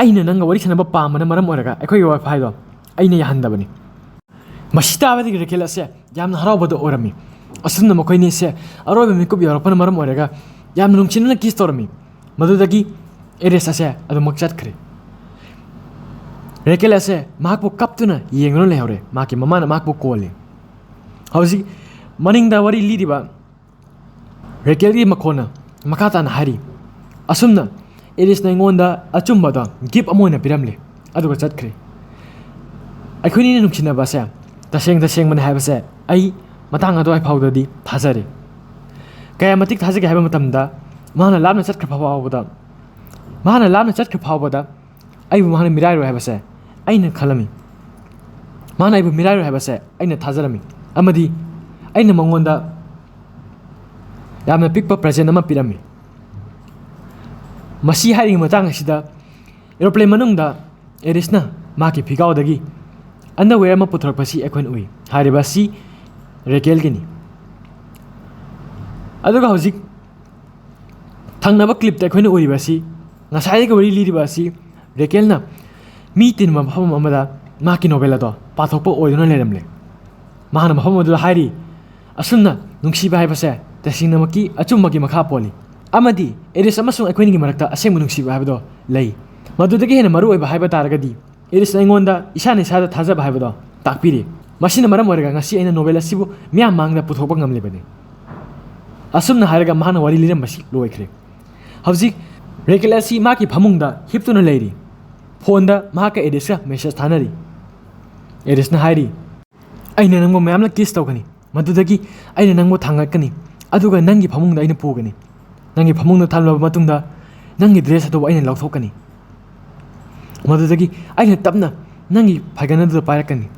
ꯑꯩꯅ ꯅꯪꯒ ꯋꯥꯔꯤ ꯁꯥꯟꯅꯕ ꯄꯥꯝꯕꯅ ꯃꯔꯝ ꯑꯣꯏꯔꯒ ꯑꯩꯈꯣꯏꯒꯤ ꯋꯥꯏꯐꯥꯏꯗꯣ ꯑꯩꯅ ꯌꯥꯍꯟꯗꯕꯅꯤ ꯃꯁꯤ ꯇꯥꯕꯗꯒꯤ ꯔꯦꯀꯦꯜ ꯑꯁꯦ ꯌꯥꯝꯅ ꯍꯔꯥꯎꯕꯗ ꯑꯣꯏꯔꯝꯃꯤ ꯑꯁꯨꯝꯅ ꯃꯈꯣꯏꯅꯤꯁꯦ ꯑꯔꯣꯏꯕ ꯃꯤꯀꯨꯞ ꯌꯧꯔꯛꯄꯅ ꯃꯔꯝ ꯑꯣꯏꯔꯒ ꯌꯥꯝꯅ ꯅꯨꯡꯁꯤꯅꯅ ꯀꯤꯁ ꯇꯧꯔꯝꯃꯤ ꯃꯗꯨꯗꯒꯤ ꯑꯦꯔꯤꯁ ꯑꯁꯦ ꯑꯗꯨꯃꯛ ꯆꯠꯈ꯭ꯔꯦ ꯔꯦꯀꯦꯜ ꯑꯁꯦ ꯃꯍꯥꯛꯄꯨ ꯀꯞꯇꯨꯅ ꯌꯦꯡꯗꯨꯅ ꯂꯩꯍꯧꯔꯦ ꯃꯍꯥꯛꯀꯤ ꯃꯃꯥꯅ ꯃꯍꯥꯛꯄꯨ ꯀꯣꯜꯂꯤ ꯍꯧꯖꯤꯛ ꯃꯅꯤꯡꯗ ꯋꯥꯔꯤ ꯂꯤꯔꯤꯕ ꯔꯦꯀꯦꯜꯒꯤ ꯃꯈꯣꯟꯅ ꯃꯈꯥ ꯇꯥꯅ ꯍꯥꯏꯔꯤ ꯑꯁꯨꯝꯅ ꯑꯦꯔꯤꯁꯅ ꯑꯩꯉꯣꯟꯗ ꯑꯆꯨꯝꯕꯗꯣ ꯒꯤꯐ ꯑꯃ ꯑꯣꯏꯅ ꯄꯤꯔꯝꯂꯦ ꯑꯗꯨꯒ ꯆꯠꯈ꯭ꯔꯦ ꯑꯩꯈꯣꯏꯅꯤꯅ ꯅꯨꯡꯁꯤꯅꯕꯁꯦ ꯇꯁꯦꯡꯕꯅꯤ ꯍꯥꯏꯕꯁꯦ ꯑꯩ ꯃꯇꯥꯡ ꯑꯗꯨꯋꯥꯏ ꯐꯥꯎꯗꯗꯤ ꯊꯥꯖꯔꯦ ꯀꯌꯥ ꯃꯇꯤꯛ ꯊꯥꯖꯒꯦ ꯍꯥꯏꯕ ꯃꯇꯝꯗ ꯃꯥꯅ ꯂꯥꯞꯅ ꯆꯠꯈ꯭ꯔ ꯐꯥꯎꯕꯗ ꯑꯩꯕꯨ ꯃꯍꯥꯛꯅ ꯃꯤꯔꯥꯏꯔꯣꯏ ꯍꯥꯏꯕꯁꯦ ꯑꯩꯅ ꯈꯜꯂꯝꯃꯤ ꯃꯥꯅ ꯑꯩꯕꯨ ꯃꯤꯔꯥꯏꯔꯣꯏ ꯍꯥꯏꯕꯁꯦ ꯑꯩꯅ ꯊꯥꯖꯔꯝꯃꯤ ꯑꯃꯗꯤ ꯑꯩꯅ ꯃꯉꯣꯟꯗ ꯌꯥꯝꯅ ꯄꯤꯛꯄ ꯄ꯭ꯔꯖꯦꯟ ꯑꯃ ꯄꯤꯔꯝꯃꯤ ꯃꯁꯤ ꯍꯥꯏꯔꯤꯉꯩ ꯃꯇꯥꯡ ꯑꯁꯤꯗ ꯑꯦꯔꯣꯄ꯭ꯂꯦꯟ ꯃꯅꯨꯡꯗ ꯑꯦꯔꯤꯁꯅ ꯃꯍꯥꯛꯀꯤ ꯐꯤꯒꯥꯎꯗꯒꯤ ꯑꯟꯗꯔꯋꯦꯌꯔ ꯑꯃ ꯄꯨꯊꯣꯔꯛꯄꯁꯤ ꯑꯩꯈꯣꯏꯅ ꯎꯏ ꯍꯥꯏꯔꯤꯕ ꯑꯁꯤ ꯔꯦꯀꯦꯜꯒꯤꯅꯤ ꯑꯗꯨꯒ ꯍꯧꯖꯤꯛ ꯊꯪꯅꯕ ꯀ꯭ꯂꯤꯞꯇ ꯑꯩꯈꯣꯏꯅ ꯎꯔꯤꯕ ꯑꯁꯤ ꯉꯁꯥꯏꯗꯒꯤ ꯋꯥꯔꯤ ꯂꯤꯔꯤꯕ ꯑꯁꯤ ꯔꯦꯀꯦꯜꯅ ꯃꯤ ꯇꯤꯟꯕ ꯃꯐꯝ ꯑꯃꯗ ꯃꯍꯥꯛꯀꯤ ꯅꯣꯕꯦꯜ ꯑꯗꯣ ꯄꯥꯊꯣꯛꯄ ꯑꯣꯏꯗꯨꯅ ꯂꯩꯔꯝꯂꯦ ꯃꯍꯥꯛꯅ ꯃꯐꯝ ꯑꯗꯨꯗ ꯍꯥꯏꯔꯤ ꯑꯁꯨꯝꯅ ꯅꯨꯡꯁꯤꯕ ꯍꯥꯏꯕꯁꯦ ꯇꯁꯦꯡꯅꯃꯛꯀꯤ ꯑꯆꯨꯝꯕꯒꯤ ꯃꯈꯥ ꯄꯣꯜꯂꯤ ꯑꯃꯗꯤ ꯑꯦꯔꯤꯁ ꯑꯃꯁꯨꯡ ꯑꯩꯈꯣꯏꯅꯤꯒꯤ ꯃꯔꯛꯇ ꯑꯁꯦꯡꯕ ꯅꯨꯡꯁꯤꯕ ꯍꯥꯏꯕꯗꯣ ꯂꯩ ꯃꯗꯨꯗꯒꯤ ꯍꯦꯟꯅ ꯃꯔꯨ ꯑꯣꯏꯕ ꯍꯥꯏꯕ ꯇꯥꯔꯒꯗꯤ ꯑꯦꯔꯤꯁꯅ ꯑꯩꯉꯣꯟꯗ ꯏꯁꯥꯗ ꯊꯥꯖꯕ ꯍꯥꯏꯕꯗꯣ ꯇꯥꯛꯄꯤꯔꯤ ꯃꯁꯤꯅ ꯃꯔꯝ ꯑꯣꯏꯔꯒ ꯉꯁꯤ ꯑꯩꯅ ꯅꯣꯕꯦꯜ ꯑꯁꯤꯕꯨ ꯃꯤꯌꯥꯝ ꯃꯥꯡꯗ ꯄꯨꯊꯣꯛꯄ ꯉꯝꯂꯤꯕꯅꯤ ꯑꯁꯨꯝꯅ ꯍꯥꯏꯔꯒ ꯃꯍꯥꯛꯅ ꯋꯥꯔꯤ ꯂꯤꯔꯝꯕꯁꯤ ꯂꯣꯏꯈ꯭ꯔꯦ ꯍꯧꯖꯤꯛ ꯔꯦꯀꯦꯜ ꯑꯁꯤ ꯃꯍꯥꯛꯀꯤ ꯐꯃꯨꯡꯗ ꯍꯤꯞꯇꯨꯅ ꯂꯩꯔꯤ ꯐꯣꯟꯗ ꯃꯍꯥꯛꯀ ꯑꯦꯔꯤꯁꯀ ꯃꯦꯁꯦꯖ ꯊꯥꯅꯔꯤ ꯑꯦꯔꯤꯁꯅ ꯍꯥꯏꯔꯤ ꯑꯩꯅ ꯅꯪꯕꯨ ꯃꯌꯥꯝꯅ ꯀꯤꯁ ꯇꯧꯒꯅꯤ ꯃꯗꯨꯗꯒꯤ ꯑꯩꯅ ꯅꯪꯕꯨ ꯊꯥꯡꯒꯠꯀꯅꯤ ꯑꯗꯨꯒ ꯅꯪꯒꯤ ꯐꯃꯨꯡꯗ ꯑꯩꯅ ꯄꯨꯒꯅꯤ ꯅꯪꯒꯤ ꯐꯃꯨꯡꯗ ꯊꯝꯂꯕ ꯃꯇꯨꯡꯗ ꯅꯪꯒꯤ ꯗ꯭ꯔꯦꯁ ꯑꯗꯨꯕꯨ ꯑꯩꯅ ꯂꯧꯊꯣꯛꯀꯅꯤ ꯃꯗꯨꯗꯒꯤ ꯑꯩꯅ ꯇꯞꯅ ꯅꯪꯒꯤ ꯐꯩꯒꯟ ꯑꯗꯨꯗ ꯄꯥꯏꯔꯛꯀꯅꯤ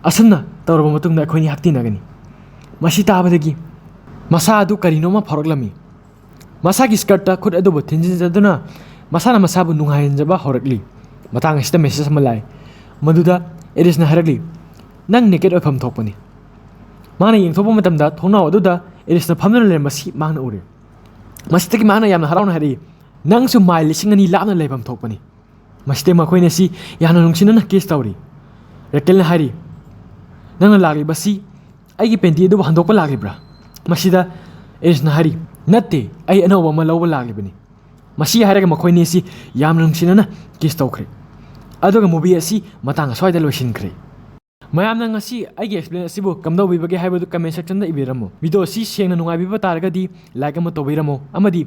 ꯑꯁꯨꯝꯅ ꯇꯧꯔꯕ ꯃꯇꯨꯡꯗ ꯑꯩꯈꯣꯏꯅꯤ ꯍꯛꯇꯤꯟꯅꯒꯅꯤ ꯃꯁꯤ ꯇꯥꯕꯗꯒꯤ ꯃꯁꯥ ꯑꯗꯨ ꯀꯔꯤꯅꯣꯃ ꯐꯥꯎꯔꯛꯂꯝꯃꯤ ꯃꯁꯥꯒꯤ ꯁ꯭ꯀꯔꯠꯇ ꯈꯨꯠ ꯑꯗꯨꯕꯨ ꯊꯤꯟꯖꯤꯟꯖꯗꯨꯅ ꯃꯁꯥꯅ ꯃꯁꯥꯕꯨ ꯅꯨꯡꯉꯥꯏꯍꯟꯖꯕ ꯍꯧꯔꯛꯂꯤ ꯃꯇꯥꯡ ꯑꯁꯤꯗ ꯃꯦꯁꯦꯖ ꯑꯃ ꯂꯥꯛꯏ ꯃꯗꯨꯗ ꯑꯦꯔꯤꯁꯅ ꯍꯥꯏꯔꯛꯂꯤ ꯅꯪ ꯅꯦꯀꯦꯠ ꯑꯣꯏꯐꯝ ꯊꯣꯛꯄꯅꯤ ꯃꯥꯅ ꯌꯦꯡꯊꯣꯛꯄ ꯃꯇꯝꯗ ꯊꯣꯡꯅꯥꯎ ꯑꯗꯨꯗ ꯑꯦꯔꯤꯁꯅ ꯐꯝꯗꯨꯅ ꯂꯩꯔꯝꯕꯁꯤ ꯃꯥꯅ ꯎꯔꯦ ꯃꯁꯤꯗꯒꯤ ꯃꯥꯅ ꯌꯥꯝꯅ ꯍꯔꯥꯎꯅ ꯍꯥꯏꯔꯛꯏ ꯅꯪꯁꯨ ꯃꯥꯏꯜ 2,000 ꯂꯥꯞꯅ ꯂꯩꯐꯝ ꯊꯣꯛꯄꯅꯤ ꯃꯁꯤꯗ ꯃꯈꯣꯏꯅ ꯑꯁꯤ ꯌꯥꯝꯅ ꯅꯨꯡꯁꯤꯅꯅ ꯀꯤꯁ ꯇꯧꯔꯤ ꯔꯦꯀꯦꯜꯅ ꯍꯥꯏꯔꯤ ꯅꯪꯅ ꯂꯥꯛꯂꯤꯕꯁꯤ ꯑꯩꯒꯤ ꯄꯦꯟꯇꯤ ꯑꯗꯨꯕꯨ ꯍꯟꯗꯣꯛꯄ ꯂꯥꯛꯂꯤꯕ꯭ꯔꯥ ꯃꯁꯤꯗ ꯑꯦꯔꯤꯁꯅ ꯍꯥꯏꯔꯤ ꯅꯠꯇꯦ ꯑꯩ ꯑꯅꯧꯕ ꯑꯃ ꯂꯧꯕ ꯂꯥꯛꯂꯤꯕꯅꯤ ꯃꯁꯤ ꯍꯥꯏꯔꯒ ꯃꯈꯣꯏꯅꯤ ꯑꯁꯤ ꯌꯥꯝꯅ ꯅꯨꯡꯁꯤꯅꯅ ꯀꯤꯁ ꯇꯧꯈ꯭ꯔꯦ ꯑꯗꯨꯒ ꯃꯨꯚꯤ ꯑꯁꯤ ꯃꯇꯥꯡ ꯑꯁ꯭ꯋꯥꯏꯗ ꯂꯣꯏꯁꯤꯟꯈ꯭ꯔꯦ ꯃꯌꯥꯝꯅ ꯉꯁꯤ ꯑꯩꯒꯤ ꯑꯦꯛꯁꯄ꯭ꯂꯦꯟ ꯑꯁꯤꯕꯨ ꯀꯝꯗꯧꯕꯤꯕꯒꯦ ꯍꯥꯏꯕꯗꯨ ꯀꯃꯦꯟ ꯁꯦꯛꯁꯟꯗ ꯏꯕꯤꯔꯝꯃꯨ ꯚꯤꯗꯤꯑꯣ ꯑꯁꯤ ꯁꯦꯡꯅ ꯅꯨꯡꯉꯥꯏꯕꯤꯕ ꯇꯥꯔꯒꯗꯤ ꯂꯥꯏꯛ ꯑꯃ ꯇꯧꯕꯤꯔꯝꯃꯨ ꯑꯃꯗꯤ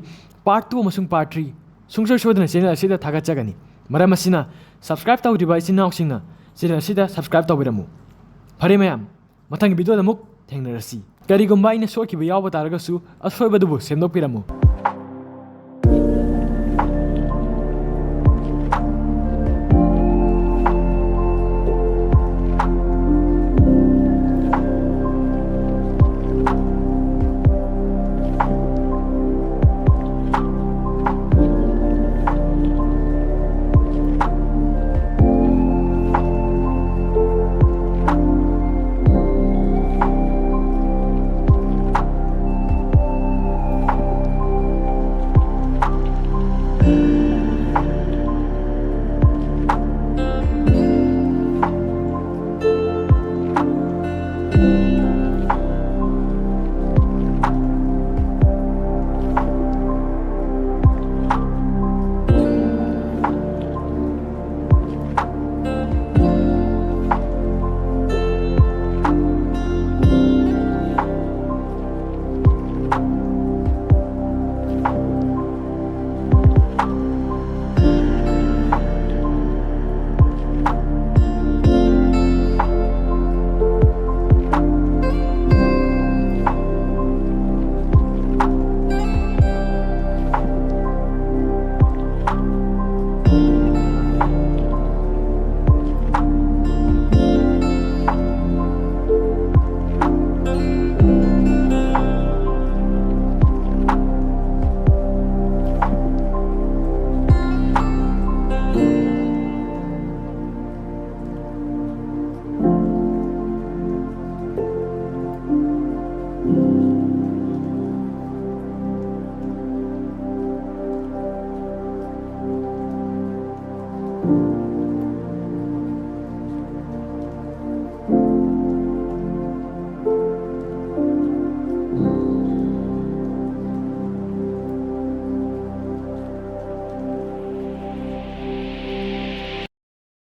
ꯄꯥꯔꯠ 2 ꯑꯃꯁꯨꯡ ꯄꯥꯔꯠ 3 ꯁꯨꯡꯁꯣꯏ ꯁꯣꯏꯗꯅ ꯆꯦꯅꯦꯜ ꯑꯁꯤꯗ ꯊꯥꯒꯠꯆꯒꯅꯤ ꯃꯔꯝ ꯑꯁꯤꯅ ꯁꯕꯁꯀ꯭ꯔꯥꯏꯕ ꯇꯧꯗ꯭ꯔꯤꯕ ꯏꯆꯤꯟ ꯏꯅꯥꯎꯁꯤꯡꯅ ꯆꯦꯅꯦꯜ ꯑꯁꯤꯗ ꯁꯕꯁꯀ꯭ꯔꯥꯏꯕ ꯇꯧꯕꯤꯔꯝꯃꯨ ꯐꯔꯦ ꯃꯌꯥꯝ ꯃꯊꯪꯒꯤ ꯚꯤꯗꯤꯑꯣꯗ ꯑꯃꯨꯛ ꯊꯦꯡꯅꯔꯁꯤ ꯀꯔꯤꯒꯨꯝꯕ ꯑꯩꯅ ꯁꯣꯏꯈꯤꯕ ꯌꯥꯎꯕ ꯇꯥꯔꯒꯁꯨ ꯑꯁꯣꯏꯕꯗꯨꯕꯨ ꯁꯦꯝꯗꯣꯛꯄꯤꯔꯝꯃꯨ